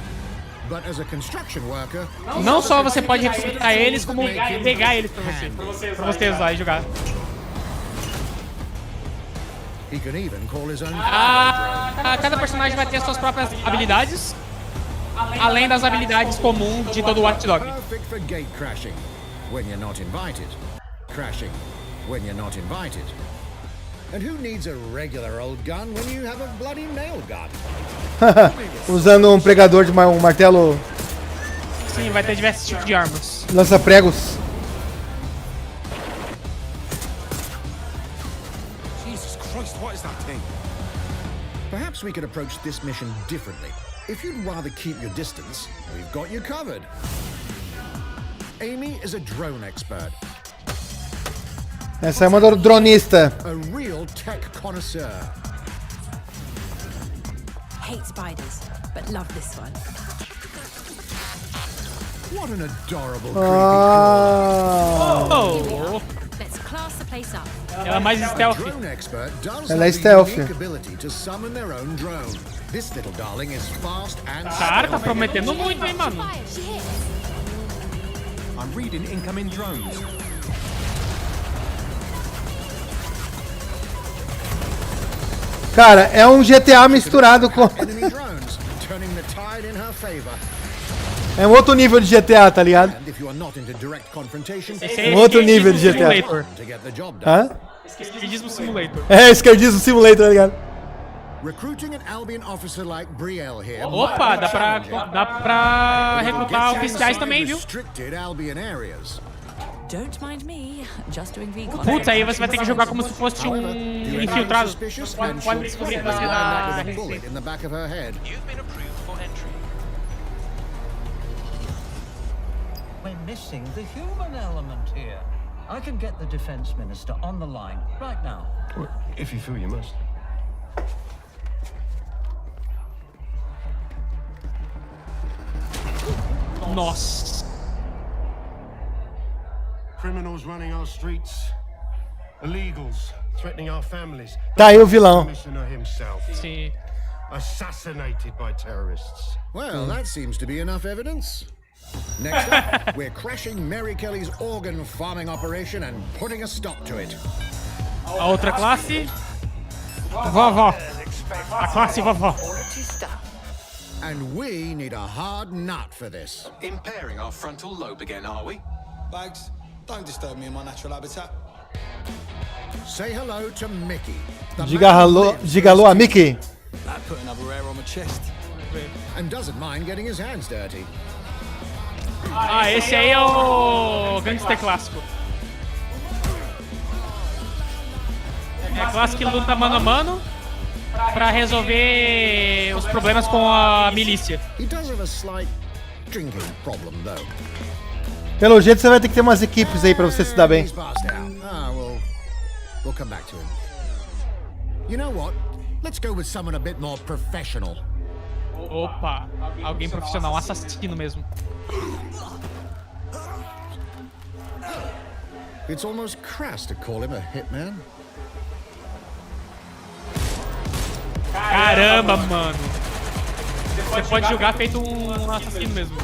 But as a construction worker, não só você pode recrutar eles, como pegar eles pra você usar e jogar. He can even call his own Cada personagem vai ter as suas próprias habilidades, além das habilidades comuns de todo o Watch Dog. Perfect for gate crashing when you're not invited. Crashing when you're not invited. And who needs a regular old gun when you have a bloody nail gun? Usando um pregador de um martelo. Sim, vai ter diversos tipos de armas. Lança-pregos. Jesus Christ, what is that thing? Perhaps we could approach this mission differently. If you'd rather keep your distance, we've got you covered. Amy is a drone expert. Essa é uma dronista. A real tech connoisseur. Hate spiders, but love this one. What an adorable creepy Let's class the place up. Ela é mais stealth. Drone expert does Ela é have the stealth. unique ability to summon their own drone. This little darling is fast and Cara, tá prometendo muito, hein, mano. I'm reading incoming drones. Cara, é um GTA misturado com... enemy drones, turning the tide in her favor. É um outro nível de GTA, tá ligado? And if you are not into direct confrontation, Um outro nível de GTA. to get the job done. Hã? Esquerdismo Simulator. É, esquerdismo simulator, tá ligado? Recruiting an Albion officer like Brielle here. Opa, dá pra recrutar oficiais também, viu? Restricted Albion areas. Don't mind me, just doing recon. Putz, aí você vai ter que jogar como se fosse um infiltrado. Pode descobrir que você é da bullet in the back of her head. We're missing the human element here. I can get the defense minister on the line right now. If you feel you must. Nossa. Criminals running our streets. Illegals threatening our families. Tá aí o vilão. Commissioner himself. Sim. Assassinated by terrorists. Well, that seems to be enough evidence. Next up, we're crashing Mary Kelly's organ farming operation and putting a stop to it. A outra classe. Vovó. A classe vovó. And we need a hard nut for this. Impairing our frontal lobe again, are we? Bags, don't disturb me in my natural habitat. Say hello to Mickey. Diga alô a Mickey. That put another hair on my chest. And doesn't mind getting his hands dirty. Ah, esse aí é o gangster clássico. É clássico que luta mano a mano pra resolver os problemas com a milícia. He does have a slight drinking problem, though. Pelo jeito você vai ter que ter umas equipes aí pra você se dar bem. We'll come back to him. You know what? Let's go with someone a bit more professional. Opa, alguém profissional, assassino mesmo. It's almost crass to call him a hitman. Caramba, mano. Você pode julgar feito um assassino mesmo.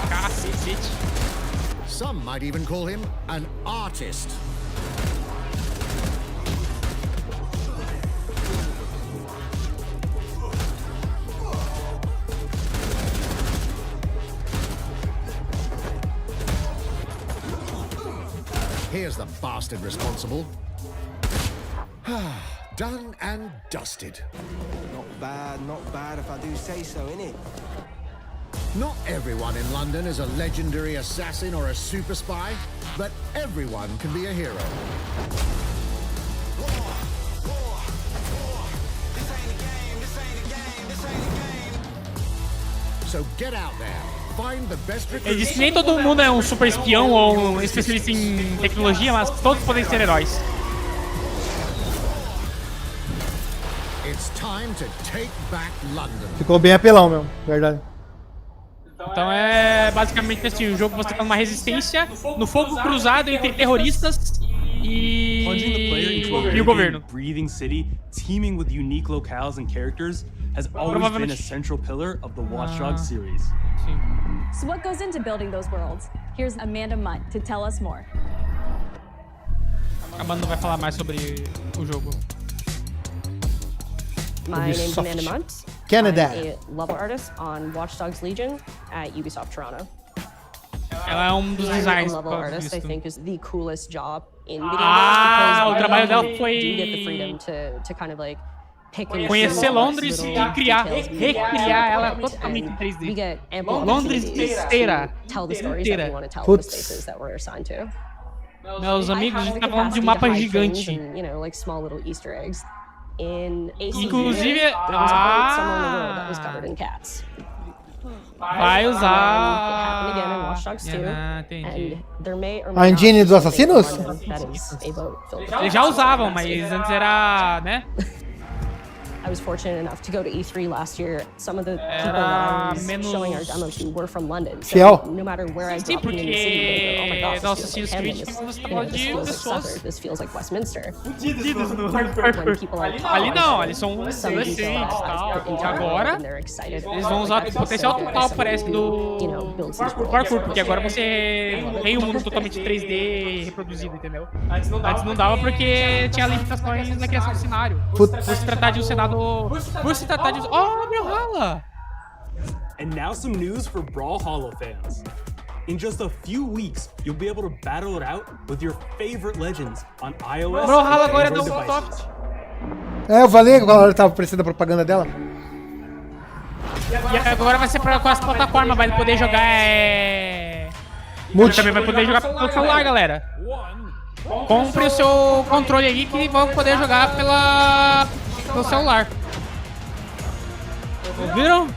Cacete. Some might even call him an artist. Here's the bastard responsible. Done and dusted. Not bad if I do say so, innit? Not everyone in London is a legendary assassin or a super spy, but everyone can be a hero. So get out there. Find the best Ele disse que nem todo mundo é um super espião ou um especialista em tecnologia, mas todos podem ser heróis. It's time to take back London. Ficou bem apelão, meu. Verdade. Então é basicamente assim, o jogo você tá numa resistência no fogo cruzado entre terroristas e o governo. Breathing city teeming with unique locales and characters has always been a central pillar of the Watch Dogs series. So what goes into building those worlds? Here's Amanda Munt to tell us more. Amanda vai falar mais sobre o jogo. My name's Amanda Munt. Canada. I'm a level artist on Watch Dogs Legion at Ubisoft Toronto. Ela é um dos designers. Level artist, I think, is the coolest job in video games. O trabalho dela foi do get the freedom to kind of like conhecer Londres e recriar ela totalmente em 3D. Londres inteira. Tell the stories that we want to tell in the spaces that we're assigned to. Meus amigos, a gente tá falando de um mapa gigante. You know, like small little Easter eggs. In Inclusive, somewhere in the world that was covered in cats. Vai usar. A engine dos assassinos? Eles já usavam, mas antes era, né? I was fortunate enough to go to E3 last year. Some of the people that I was showing our demos to were from London. So no matter where I dropped in the city, they go, oh my gosh, this feels like Camden, this feels like Southwark, this feels like Westminster. When people are Ali não, eles são adolescentes e tal. E agora eles vão usar o potencial total, parece, do parkour, porque agora você tem um mundo totalmente 3D reproduzido, entendeu? Antes não dava porque tinha limitações na criação do cenário. Por se tratar de um cenário por se tratar de... Oh, Brawlhalla! And now some news for Brawlhalla fans. In just a few weeks, you'll be able to battle it out with your favorite legends on iOS Brawlhalla agora é da Ubidoft. É, eu falei que ela tava aparecendo a propaganda dela. E agora vai ser com as plataformas, vai poder jogar Multi. Também vai poder jogar pelo celular, galera. Compre o seu controle aí que vão poder jogar pelo celular. Ouviram?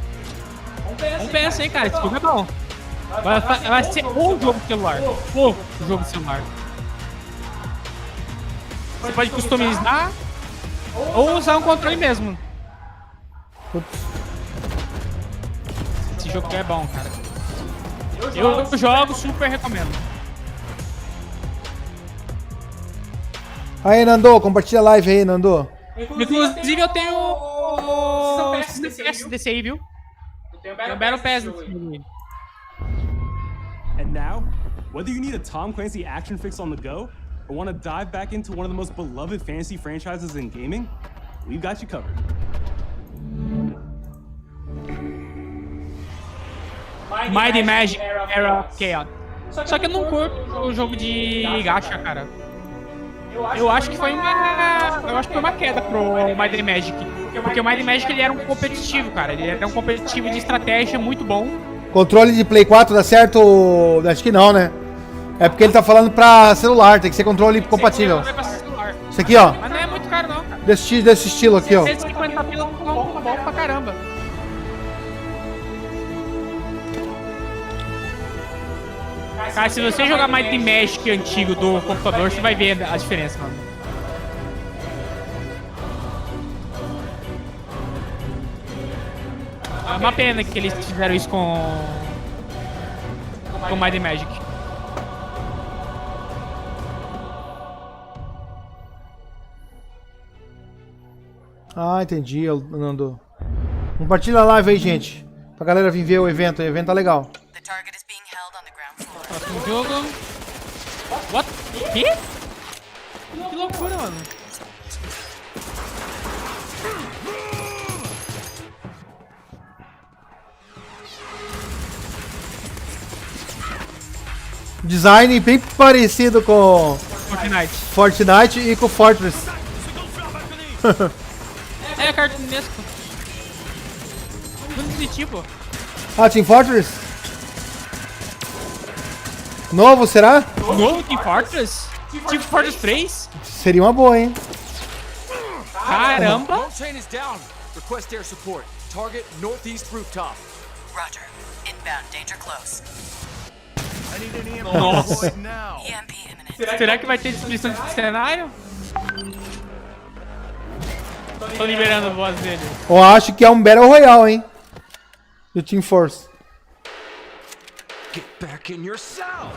Vamos pensar aí, cara. Esse jogo é bom. Vai ser o jogo de celular. O jogo de celular. Você pode customizar ou usar um controle mesmo. Esse jogo é bom, cara. Eu jogo, super recomendo. Aí, Nando, compartilha a live aí, Nando. Inclusive eu tenho o Season Pass desse aí, viu? Eu tenho o Battle Pass desse aí. And now, whether you need a Tom Clancy action fix on the go, or want to dive back into one of the most beloved fantasy franchises in gaming, we've got you covered. Might and Magic Era Chaos. Só que eu não curto o jogo de gacha, cara. Eu acho que foi uma queda pro Might and Magic. Porque o Might and Magic ele era um competitivo, cara. Ele era um competitivo de estratégia muito bom. Controle de Play 4 dá certo? Acho que não, né? É porque ele tá falando pra celular, tem que ser controle compatível. Isso aqui, ó. Mas não é muito caro, não, cara. Desse estilo aqui, ó. 150 pila bom pra caramba. Cara, se você jogar Might and Magic antigo do computador, você vai ver a diferença, mano. É uma pena que eles fizeram isso com Might and Magic. Ah, entendi, Nando. Compartilha a live aí, gente. Pra galera vir ver o evento. O evento tá legal. Próximo jogo. What? Que? Que loucura, mano. Design bem parecido com Fortnite e com Fortress. É cartunesco. Muito de tipo. Ah, Team Fortress? Novo, será? Novo Team Fortress? Team Fortress 3? Seria uma boa, hein? Caramba! Request air support. Target northeast rooftop. Roger. Inbound. Danger close. I need an EMP Nossa. deployed now. EMP imminent. Será que vai ter descrição de cenário? Tô liberando a voz dele. Eu acho que é um Battle Royale, hein? Do Team Force. Get back in your cell.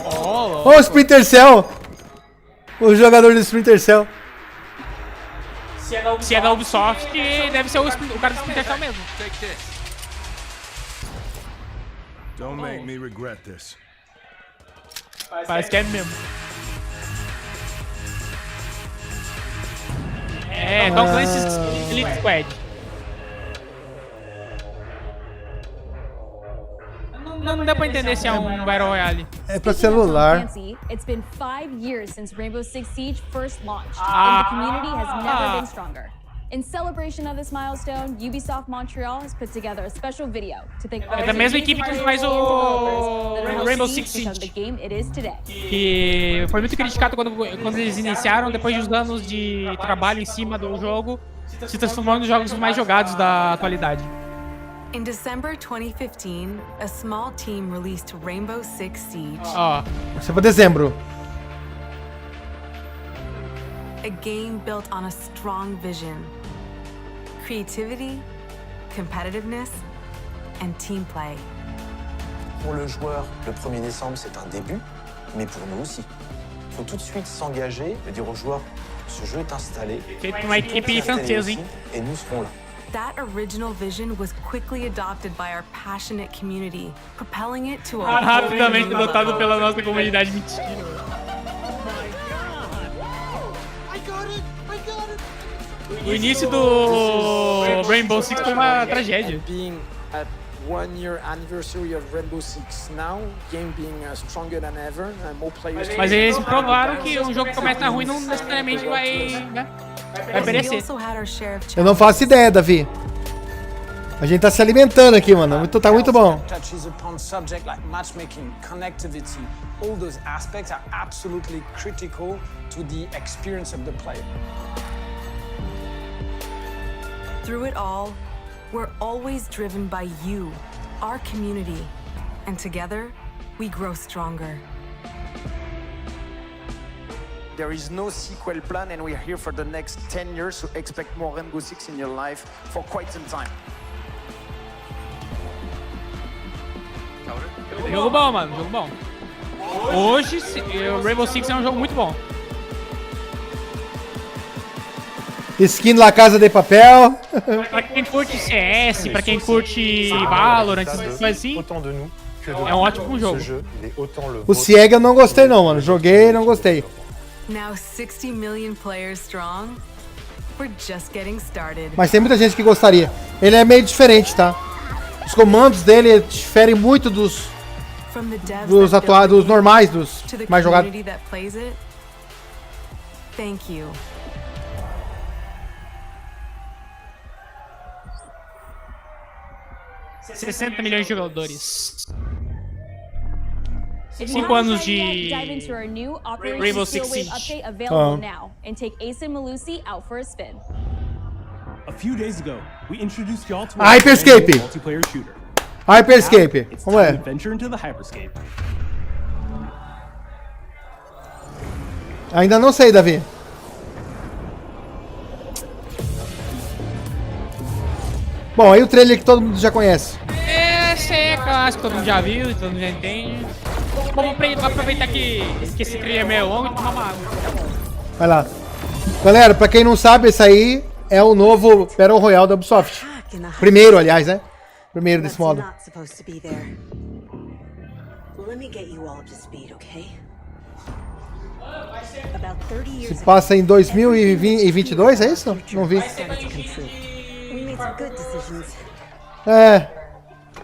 Oh, o Splinter Cell! O jogador do Splinter Cell. Se é da Ubisoft, deve ser o cara do Splinter Cell mesmo. Take this. Don't make me regret this. Parece que é mesmo. É, Tom Clancy's Elite Squad. Não dá pra entender se é um Battle Royale. É pra celular. It's been 5 years since Rainbow Six Siege first launched, and the community has never been stronger. In celebration of this milestone, Ubisoft Montreal has put together a special video to thank all É da mesma equipe que faz o Rainbow Six Siege, the game it is today. que foi muito criticado quando eles iniciaram, depois de uns anos de trabalho em cima do jogo, se transformando nos jogos mais jogados da atualidade. In December 2015, a small team released Rainbow Six Siege. Isso é pra dezembro. A game built on a strong vision, creativity, competitiveness, and team play. Pour le joueur, le 1er décembre, c'est un début, mais pour nous aussi. Il faut tout de suite s'engager et dire aux joueurs, ce jeu est installé. Uma equipe francesa, hein? Et nous serons là. That original vision was quickly adopted by our passionate community, propelling it to a Rapidamente adotado pela nossa comunidade. Mentira. O início do Rainbow Six foi uma tragédia. Being at 1 year anniversary of Rainbow Six now, game being stronger than ever, more players. Mas eles provaram que um jogo que começa ruim não necessariamente vai perecer. Eu não faço ideia, Davi. A gente tá se alimentando aqui, mano. Tá muito bom. Touches upon subject like matchmaking, connectivity, all those aspects are absolutely critical to the experience of the player. Through it all, we're always driven by you, our community, and together, we grow stronger. There is no sequel plan, and we're here for the next 10 years, so expect more Rainbow Six in your life for quite some time. Jogo bom, mano, jogo bom. Hoje, o Rainbow Six é um jogo muito bom. Skin La Casa de Papel. Pra quem curte CS, pra quem curte Valorant, essas coisas assim, É um ótimo jogo. O Sieg eu não gostei não, mano. Joguei e não gostei. Now 60 million players strong. We're just getting started. Mas tem muita gente que gostaria. Ele é meio diferente, tá? Os comandos dele diferem muito dos atuais, dos normais, dos mais jogados. Thank you. $60 milhões de jogadores. 5 anos de Rainbow Six Siege. A few days ago, we introduced y'all to Hyperscape. multiplayer shooter. Hyperscape. It's Vamos time to ver. venture into the Hyperscape. Ainda não sei, Davi. Bom, aí o trailer que todo mundo já conhece. Esse é clássico, todo mundo já viu, todo mundo já entende. Vamos aproveitar que esse trailer é meio longo e tomar uma água. Vai lá. Galera, pra quem não sabe, esse aí é o novo Battle Royale da Ubisoft. Primeiro, aliás, né? Primeiro desse modo. Se passa em 2022, é isso? Não vi. É.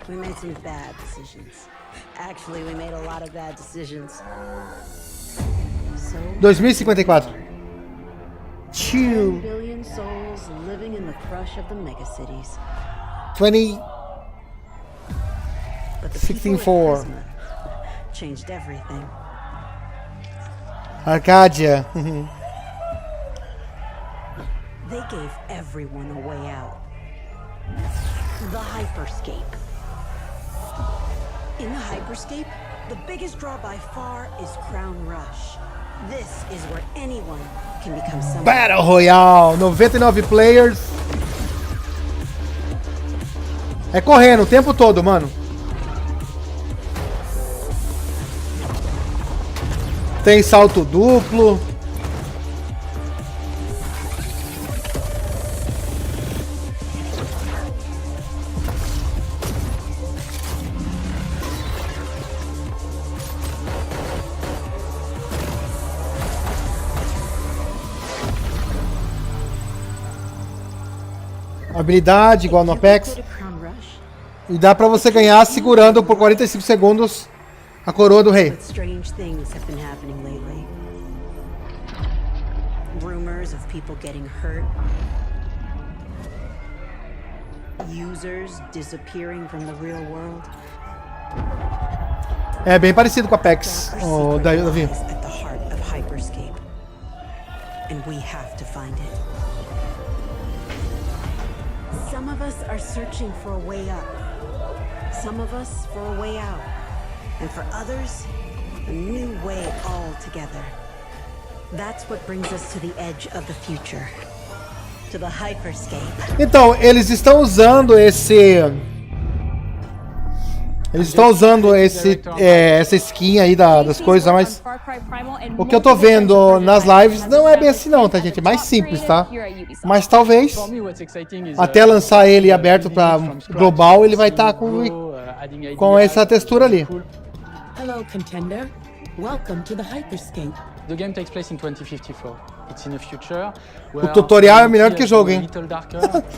We made some bad decisions. Actually, we made a lot of bad decisions. 2054. Chill. Billion souls living in the crush of the megacities. 2064. Changed everything. Arcadia. They gave everyone a way out. The Hyperscape. In the Hyperscape, the biggest draw by far is Crown Rush. This is where anyone can become someone. Battle Royale, 99 players. É correndo o tempo todo, mano. Tem salto duplo. Habilidade igual no Apex. E dá pra você ganhar segurando por 45 segundos a coroa do rei. Rumors of people getting hurt. Users disappearing from the real world. É bem parecido com a Apex, o Davi. At the heart of Hyperscape. And we have to find it. Some of us are searching for a way up. Some of us for a way out. And for others, a new way altogether. That's what brings us to the edge of the future. To the Hyperscape. Então, eles estão usando essa skin aí das coisas, mas o que eu tô vendo nas lives não é bem assim não, tá, gente? É mais simples, tá? Mas talvez, até lançar ele aberto pra global, ele vai estar com essa textura ali. Hello, contender. Welcome to the Hyperscape. The game takes place in 2054. It's in a future o tutorial é melhor do que o jogo, hein?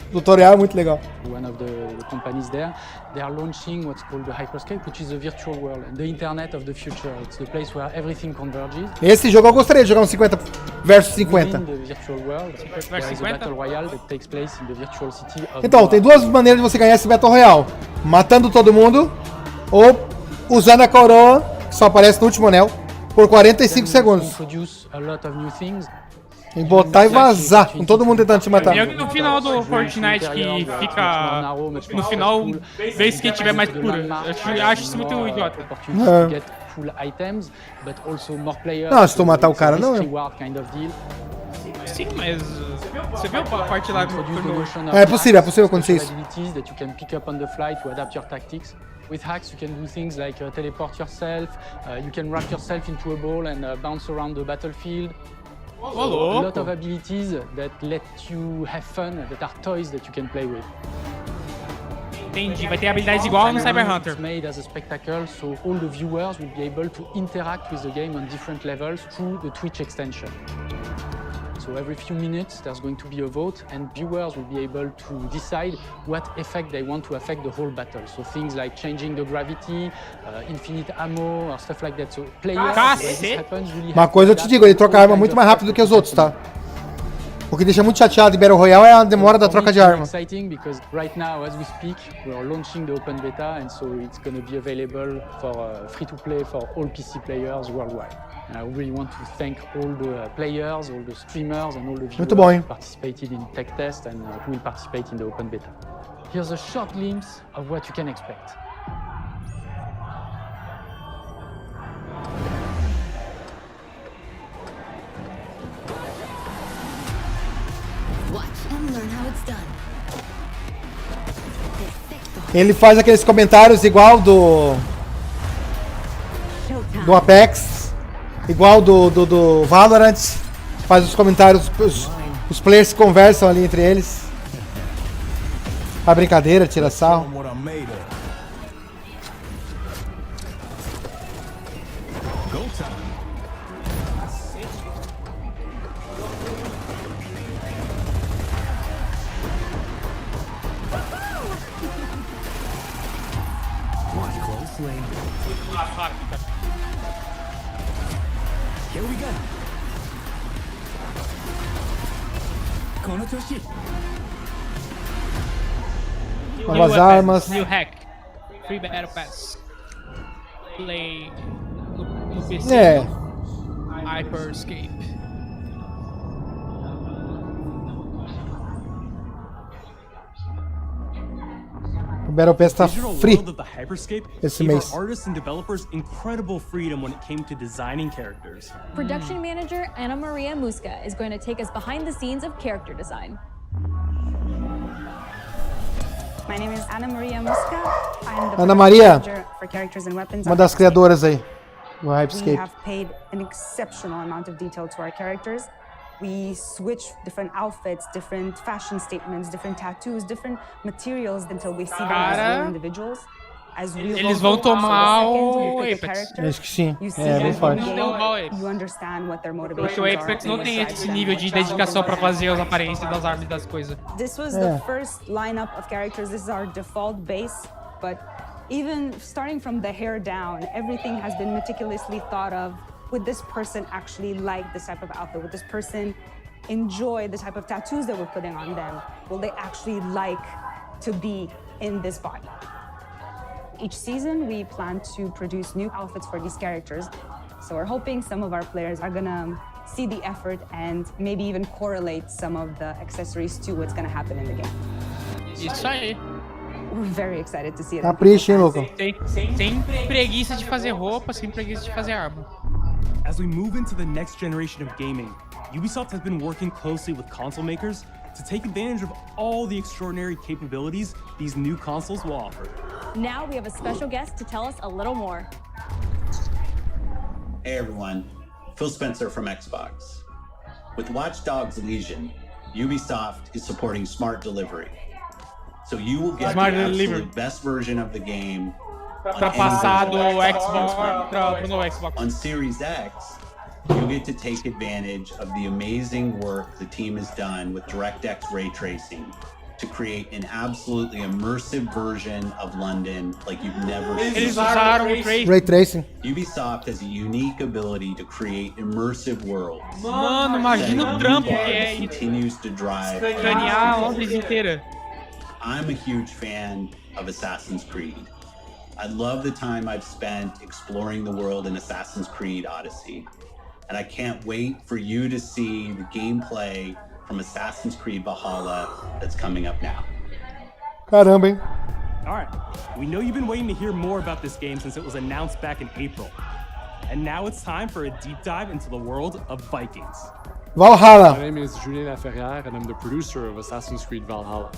O tutorial é muito legal. One of the companies there, they are launching what's called the Hyperscape, which is a virtual world, the internet of the future. It's the place where everything converges. Esse jogo eu gostaria de jogar um 50 versus 50. Então, tem duas maneiras de você ganhar esse Battle Royale. Matando todo mundo ou usando a coroa, que só aparece no último anel, por 45 segundos. Tem que botar e vazar, com todo mundo tentando te matar. E no final do Fortnite que fica... No final, vez quem tiver mais pura. Eu acho isso muito idiota. Não, se tu matar o cara, não. Sim, mas você viu a parte lá do... É possível acontecer isso. With hacks, you can do things like teleport yourself, you can wrap yourself into a ball and bounce around the battlefield. A lot of abilities that let you have fun, that are toys that you can play with. Entendi, vai ter habilidades igual no Cyber Hunter. It's made as a spectacle, so all the viewers will be able to interact with the game on different levels through the Twitch extension. So every few minutes there's going to be a vote and viewers will be able to decide what effect they want to affect the whole battle. So things like changing the gravity, infinite ammo or stuff like that. So players, Uma coisa eu te digo, ele troca a arma muito mais rápido do que os outros, tá? O que deixa muito chateado em Battle Royale é a demora da troca de arma. Exciting because right now, as we speak, we are launching the open beta, and so it's going to be available for free to play for all PC players worldwide. And I really want to thank all the players, all the streamers, and all the viewers who participated in tech test and who will participate in the open beta. Here's a short glimpse of what you can expect. Ele faz aqueles comentários igual do Apex, igual do Valorant, faz os comentários, os players conversam ali entre eles. A brincadeira, tira sarro. Novas armas. New hack. Free Battle Pass. Play no PC. É. Hyperscape. O Battle Pass tá free esse mês. Artists and developers incredible freedom when it came to designing characters. Production manager Ana Maria Musca is going to take us behind the scenes of character design. My name is Ana Maria Musca. I'm the Ana Maria, manager for characters and weapons. uma das criadoras aí do We Hyperscape. have paid an exceptional amount of detail to our characters. We switch different outfits, different fashion statements, different tattoos, different materials until we see them as real individuals. As real Eles vão tomar o Apex. Acho que sim. You see É, bem them forte. in game, you understand what their motivations Porque o Apex não tem esse nível de dedicação pra fazer as aparências das armas e das coisas. This was the first lineup of characters. This is our default base, but even starting from the hair down, everything has been meticulously thought of. Would this person actually like this type of outfit? Would this person enjoy the type of tattoos that we're putting on them? Will they actually like to be in this body? Each season, we plan to produce new outfits for these characters. So we're hoping some of our players are gonna see the effort and maybe even correlate some of the accessories to what's gonna happen in the game. Isso aí. We're very excited to see it. Capricha, hein, louco? Sem preguiça de fazer roupa, sem preguiça de fazer arma. As we move into the next generation of gaming, Ubisoft has been working closely with console makers to take advantage of all the extraordinary capabilities these new consoles will offer. Now we have a special guest to tell us a little more. Hey everyone, Phil Spencer from Xbox. With Watch Dogs Legion, Ubisoft is supporting smart delivery. So you will get the absolute best version of the game pra passar do Xbox pro novo Xbox. On Series X, you'll get to take advantage of the amazing work the team has done with DirectX ray tracing to create an absolutely immersive version of London like you've never seen. Eles usaram ray tracing. Ubisoft has a unique ability to create immersive worlds. Mano, imagina o trampo que é continues to drive. Escanear Londres inteira. I'm a huge fan of Assassin's Creed. I love the time I've spent exploring the world in Assassin's Creed Odyssey. And I can't wait for you to see the gameplay from Assassin's Creed Valhalla that's coming up now. Caramba, hein? All right, we know you've been waiting to hear more about this game since it was announced back in April. And now it's time for a deep dive into the world of Vikings. Valhalla. My name is Julien Laferrière and I'm the producer of Assassin's Creed Valhalla.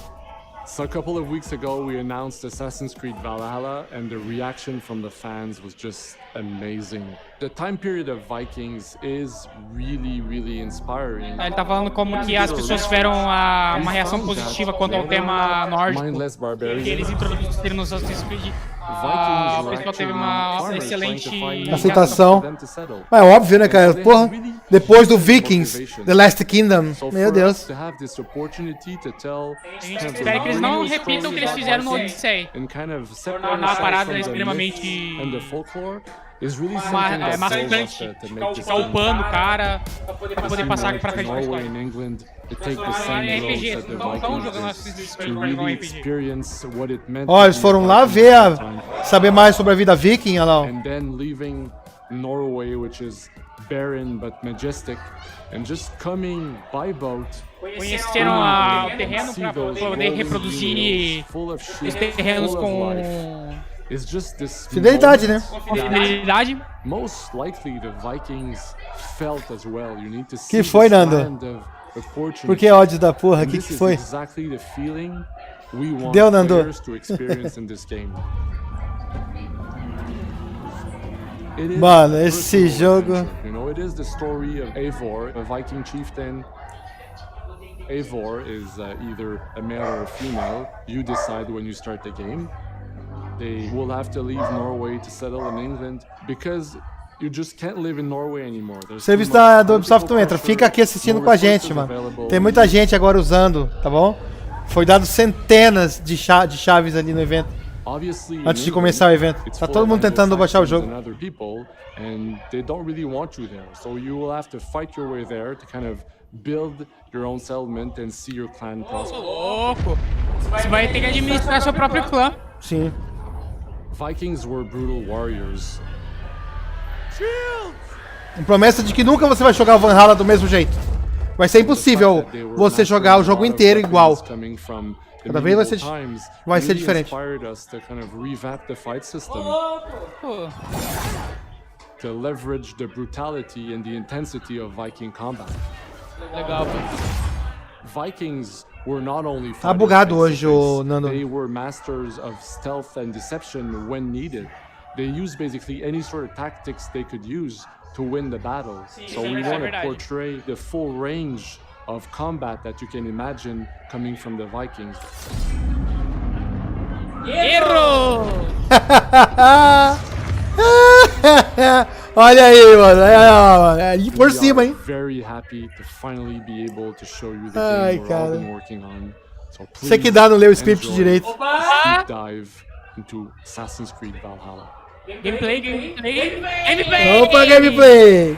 So a couple of weeks ago, we announced Assassin's Creed Valhalla, and the reaction from the fans was just amazing. The time period of Vikings is really inspiring. Ele tá falando como que as pessoas tiveram uma reação positiva quanto ao tema nórdico que eles introduziram nos Assassin's Creed. O pessoal teve uma excelente aceitação. É óbvio, né, cara? Porra, depois do Vikings, The Last Kingdom, meu Deus. A gente espera que eles não repitam o que eles fizeram no Odyssey. Tornar a parada extremamente maçante, ficar upando o cara pra poder passar pra frente da história. RPG, não estão jogando Assassin's Creed pra jogar um RPG. Ó, eles foram lá ver, saber mais sobre a vida viking, olha lá. And then leaving Norway, which is barren but majestic, and just coming by boat. Conheceram o terreno para poder reproduzir os terrenos com fidelidade, né? Fidelidade. Most likely the Vikings felt as well. You need to see que foi, Nando? Por que ódio da porra? O que foi? Exactly the feeling we want deu, Nando? To experience in this game. Mano, esse jogo. You know, it is the story of Eivor, a Viking chieftain. Eivor is either a male or a female. You decide when you start the game. They will have to leave Norway to settle in England because you just can't live in Norway anymore. O serviço da Ubisoft não entra. Fica aqui assistindo com a gente, mano. Tem muita gente agora usando, tá bom? Foi dado centenas de chaves ali no evento. Antes de começar o evento. Tá todo mundo tentando baixar o jogo. And they don't really want you there. So you will have to fight your way there to kind of build your own settlement and see your clan prosper. Louco! Você vai ter que administrar seu próprio clã. Sim. Vikings were brutal warriors. Com promessa de que nunca você vai jogar o Valhalla do mesmo jeito. Vai ser impossível você jogar o jogo inteiro igual. Cada vez vai ser diferente. To leverage the brutality and the intensity of Viking combat. Legal. Vikings were not only tá bugado hoje, o Nando. They were masters of stealth and deception when needed. They used basically any sort of tactics they could use to win the battle. So we want to portray the full range of combat that you can imagine coming from the Vikings. Erro! Olha aí, mano. É ali por cima, hein? Very happy to finally be able to show you the game we're all been working on. So você que dá, não leu o script direito. Deep dive into Assassin's Creed Valhalla. Gameplay. Opa, gameplay.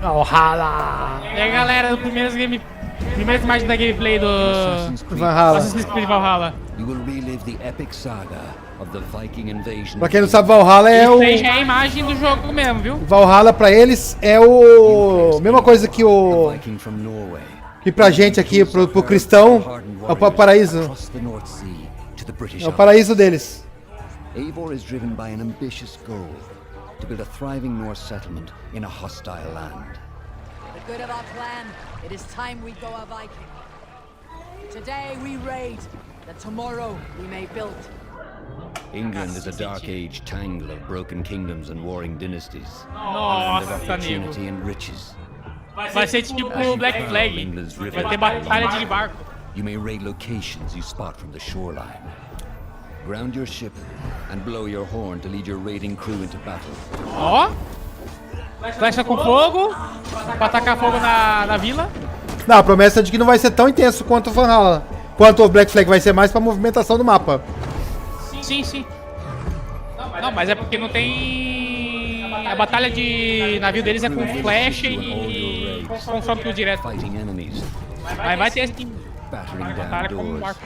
Valhalla. E aí, galera, primeiras imagens da gameplay do Assassin's Creed Valhalla. You will relive the epic saga of the Viking invasion. Pra quem não sabe, Valhalla é o... Isso aí já é a imagem do jogo mesmo, viu? Valhalla pra eles é o... mesma coisa que o... que pra gente aqui, pro cristão, é o paraíso. É o paraíso deles. Eivor is driven by an ambitious goal to build a thriving Norse settlement in a hostile land. The good of our clan, it is time we go a Viking. Today we raid, that tomorrow we may build. England is a dark age tangle of broken kingdoms and warring dynasties. Nossa, opportunity and riches. Vai ser tipo Black Flag. Vai ter batalha de barco. You may raid locations you spot from the shoreline. Ground your ship and blow your horn to lead your raiding crew into battle. Ó, flecha com fogo pra atacar fogo na vila. Não, a promessa é de que não vai ser tão intenso quanto o Valhalla. Quanto o Black Flag vai ser mais pra movimentação do mapa. Sim. Não, mas é porque não tem... A batalha de navio deles é com flecha e confronto direto. Mas vai ter sim. Batalha com um barco.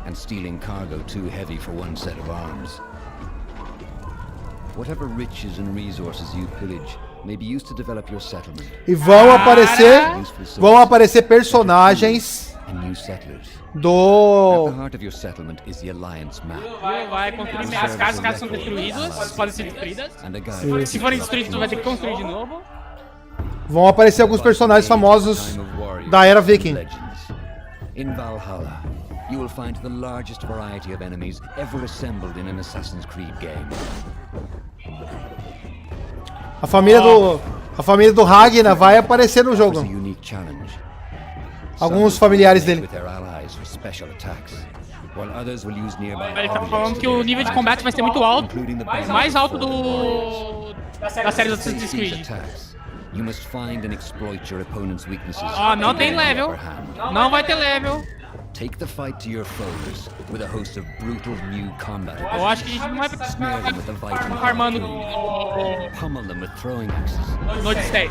And stealing cargo too heavy for one set of arms. Whatever riches and resources you pillage may be used to develop your settlement. E vão aparecer personagens do... At the heart of your settlement is the alliance map. Vai construir as casas são destruídas, podem ser destruídas. Se forem destruídas, tu vai ter que construir de novo. Vão aparecer alguns personagens famosos da era viking. In Valhalla, you will find the largest variety of enemies ever assembled in an Assassin's Creed game. A família do Ragnar vai aparecer no jogo. Alguns familiares dele. Ele tá falando que o nível de combate vai ser muito alto, mais alto da série do Assassin's Creed. Ó, não tem level. Não vai ter level. Take the fight to your foes with a host of brutal new combat. Eu acho que a gente não vai ficar farmando pummel them with throwing axes. No Stay.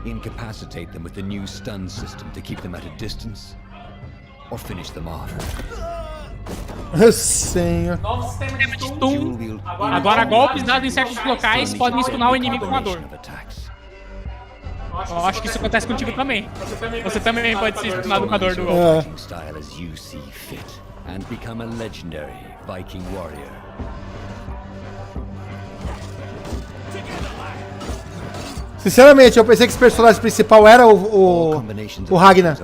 Incapacitate them with the new stun system to keep them at a distance, or finish them off. Senhor. Novo sistema de stun. Agora golpes dados em certos locais podem stunar o inimigo com a dor. Eu acho que isso acontece contigo também. Você também pode ser stunado com a dor do golpe. And become a legendary Viking warrior. Sinceramente, eu pensei que esse personagem principal era o Ragnar.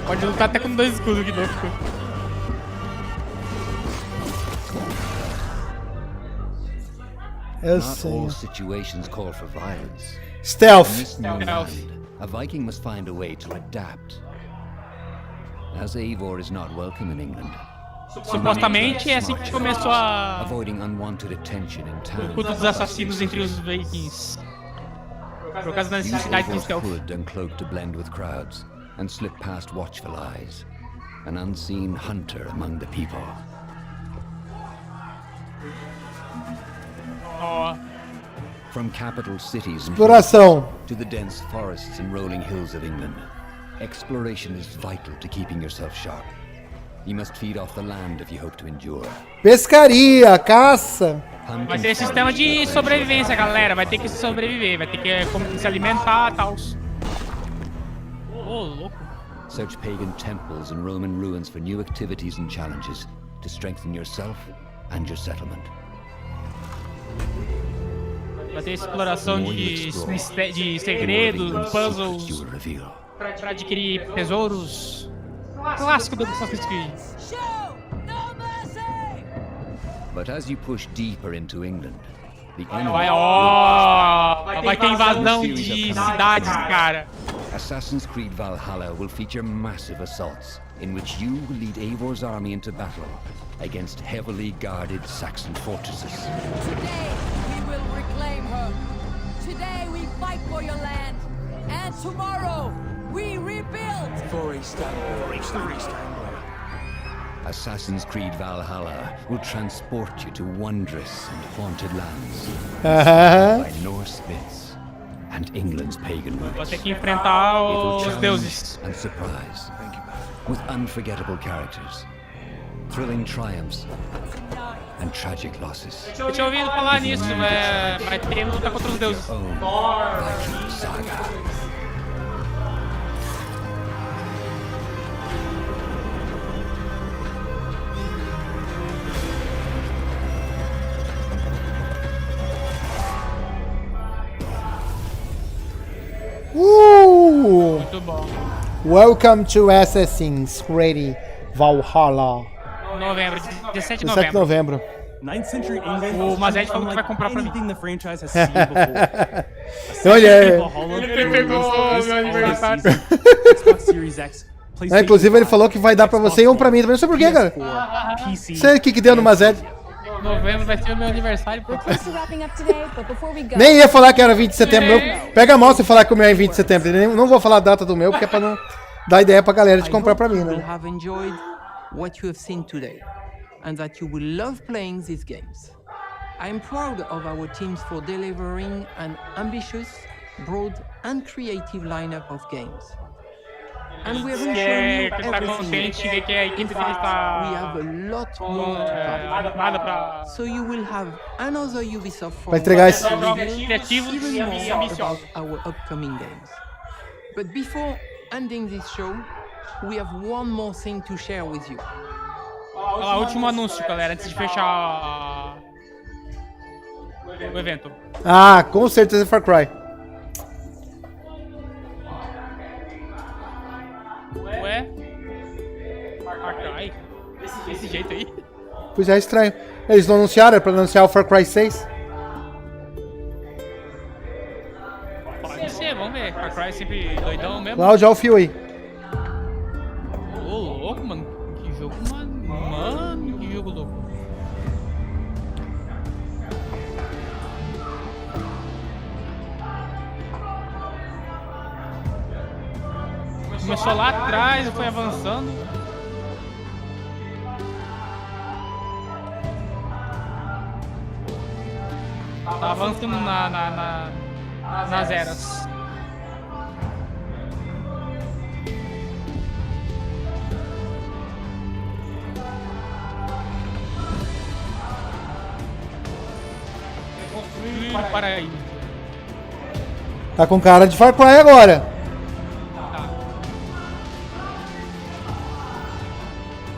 Pode lutar até com 2 escudos, que louco. Eu sei. Stealth. A Viking must find a way to adapt. As Eivor is not welcome in England. Supostamente é assim que começou a avoiding unwanted attention in town. O culto dos assassinos entre os vikings. Por causa da necessidade de stealth. And cloak to blend with crowds and slip past watchful eyes. An unseen hunter among the people. From capital cities to the dense forests and rolling hills of England, exploration is vital to keeping yourself sharp. You must feed off the land if you hope to endure. Pescaria, caça. Vai ter sistema de sobrevivência, galera. Vai ter que sobreviver, vai ter que se alimentar e tal. Oh, louco. Search pagan temples and Roman ruins for new activities and challenges to strengthen yourself and your settlement. Vai ter exploração de segredos, puzzles, pra adquirir tesouros. Clássico do Assassin's Creed. But as you push deeper into England, the vai ter invasão de cidades, cara. Assassin's Creed Valhalla will feature massive assaults in which you will lead Eivor's army into battle against heavily guarded Saxon fortresses. Today we will reclaim her. Today we fight for your land. And tomorrow we rebuild. Assassin's Creed Valhalla will transport you to wondrous and haunted lands by Norse myths and England's pagan roots. Vou ter que enfrentar os deuses. And surprise, with unforgettable characters, thrilling triumphs, and tragic losses. Eu tinha ouvido falar nisso, vai ter luta contra os deuses. Viking saga. Muito bom. Welcome to Assassin's Creed Valhalla. Novembro, 17 de 17 de novembro. 9th century England. O Mazed falou que vai comprar pra mim. The franchise has seen before. Olha, ele pegou o meu aniversário. Xbox Series X. Inclusive ele falou que vai dar pra você e um pra mim também. Não sei porquê, cara. Sei o que deu no Mazed. Novembro vai ser o meu aniversário. Nem ia falar que era 20 de setembro. Pega a mão se falar que o meu é 20 de setembro. Não vou falar a data do meu, porque é pra não dar ideia pra galera de comprar pra mim, né? What you have seen today, and that you will love playing these games. I am proud of our teams for delivering an ambitious, broad, and creative lineup of games. And we have shown you everything. We have a lot more to come. So you will have another Ubisoft for even more about our upcoming games. But before ending this show, we have one more thing to share with you. Olha lá, último anúncio, galera, antes de fechar o evento. Ah, com certeza Far Cry. Ué? Far Cry? Desse jeito aí? Pois é, estranho. Eles não anunciaram, é pra anunciar o Far Cry 6. Pode ser, vamos ver. Far Cry é sempre doidão mesmo. Cláudio, olha o fio aí. Ô, louco, mano. Que jogo, mano. Mano, que jogo louco. Começou lá atrás e foi avançando. Tá avançando nas eras. Construir paraíso. Tá com cara de Far Cry agora.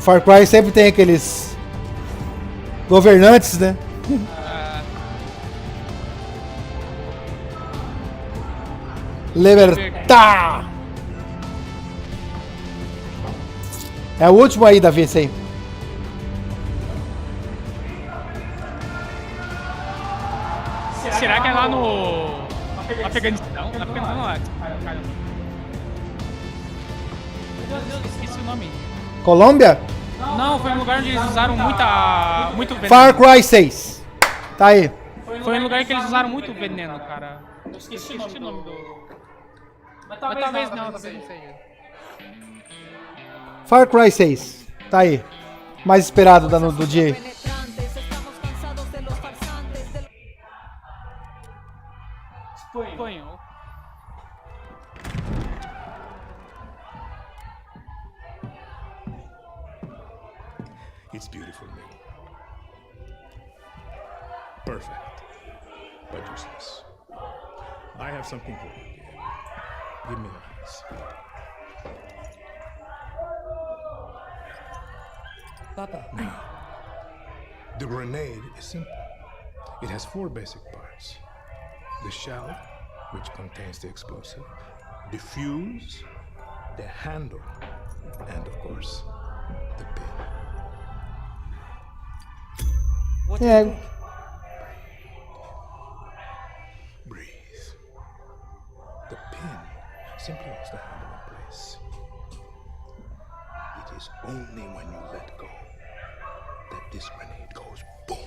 Far Cry sempre tem aqueles governantes, né? Libertar! É o último aí, Davi, esse aí. Será que é lá no Afeganistão? Afeganistão não é. Meu Deus, esqueci o nome. Colômbia? Não, foi um lugar onde eles usaram muito veneno. Far Cry 6. Tá aí. Foi um lugar que eles usaram muito veneno, cara. Eu esqueci o nome do... Mas talvez não seja. Far Cry 6. Tá aí. Mais esperado do dia. Espanhol. It's beautiful, man. Perfect, but useless. I have something for you. Give me that. Papa. Now, the grenade is simple. It has 4 basic parts. The shell, which contains the explosive, the fuse, the handle, and of course, the pin. É. Breathe. The pin simply holds the handle in place. It is only when you let go that this grenade goes boom.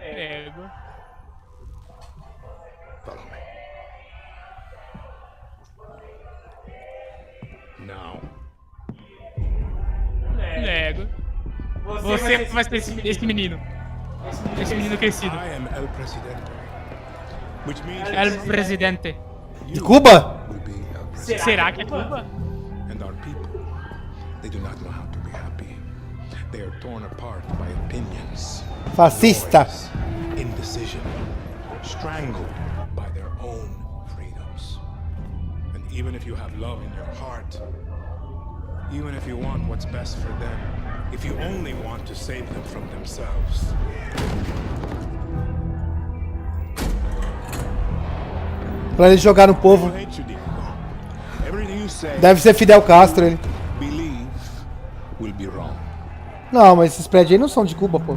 Ego. Follow me. Now. Ego. Você vai ser esse menino. Esse menino crescido. I am El Presidente. Which means El Presidente. De Cuba? Será que é Cuba? And our people, they do not know how to be happy. They are torn apart by opinions. Fascista. Noise, indecision. Strangled by their own freedoms. And even if you have love in your heart, even if you want what's best for them, if you only want to save them from themselves. Pra ele jogar no povo. Deve ser Fidel Castro ele. Believe will be wrong. Não, mas esses prédios aí não são de Cuba, pô.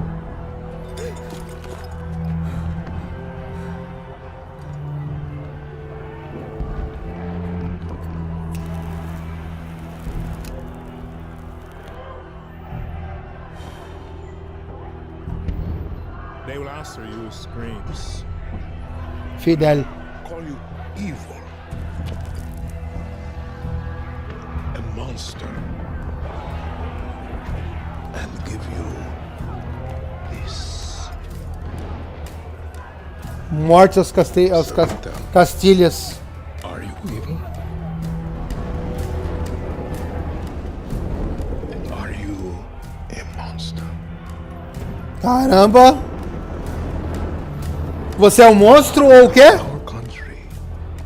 They will answer you with screams. Fidel. Call you evil. A monster. And give you this. Morte aos Castilhas. Are you evil? Are you a monster? Caramba! Você é um monstro ou o quê? Our country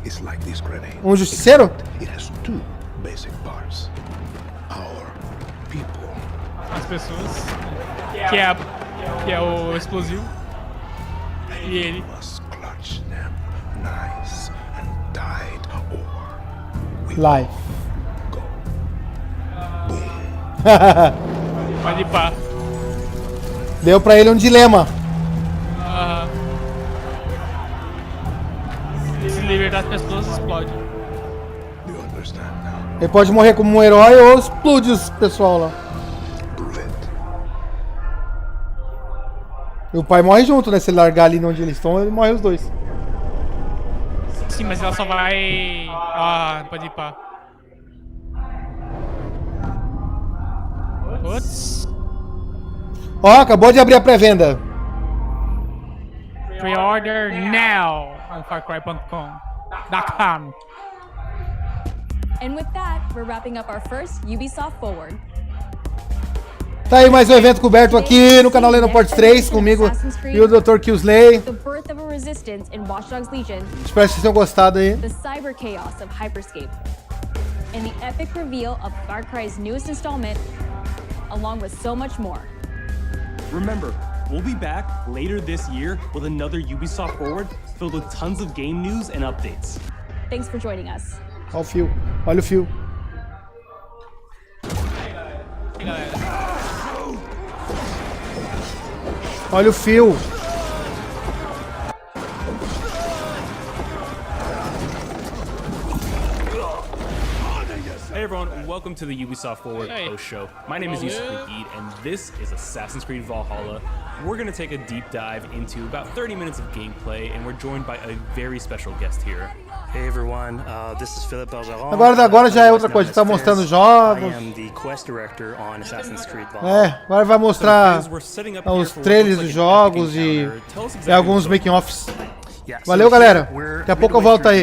is like this grenade. Um justiceiro? It has 2 basic parts. Our people. As pessoas. Que é o explosivo. E ele. Must clutch them nice and tight or Life. Pode ir pá. Deu pra ele um dilema. Se libertar as pessoas, explode. Ele pode morrer como um herói ou explode os pessoal lá. E o pai morre junto, né? Se ele largar ali onde eles estão, ele morre os dois. Sim, mas ela só vai... pode ir pá. Putz. Ó, acabou de abrir a pré-venda. Pre-order now on farcry.com. And with that, we're wrapping up our first Ubisoft Forward. Tá aí mais um evento coberto aqui no canal Leno Portes 3, comigo e o Dr. Killsley. The birth of a resistance in Watch Dogs Legion. Espero que vocês tenham gostado aí. The cyber chaos of Hyperscape. And the epic reveal of Far Cry's newest installment, along with so much more. Remember, we'll be back later this year with another Ubisoft Forward filled with tons of game news and updates. Thanks for joining us. Olha o fio, olha o fio. Olha o fio. Hey everyone, welcome to the Ubisoft Forward post show. My name is Yusuf Eid, and this is Assassin's Creed Valhalla. We're going to take a deep dive into about 30 minutes of gameplay, and we're joined by a very special guest here. Hey everyone, this is Philip Belgeron. Agora já é outra coisa, tá mostrando jogos. I am the quest director on Assassin's Creed Valhalla. Agora vai mostrar os trailers dos jogos e alguns making-offs. Valeu, galera. Daqui a pouco eu volto aí.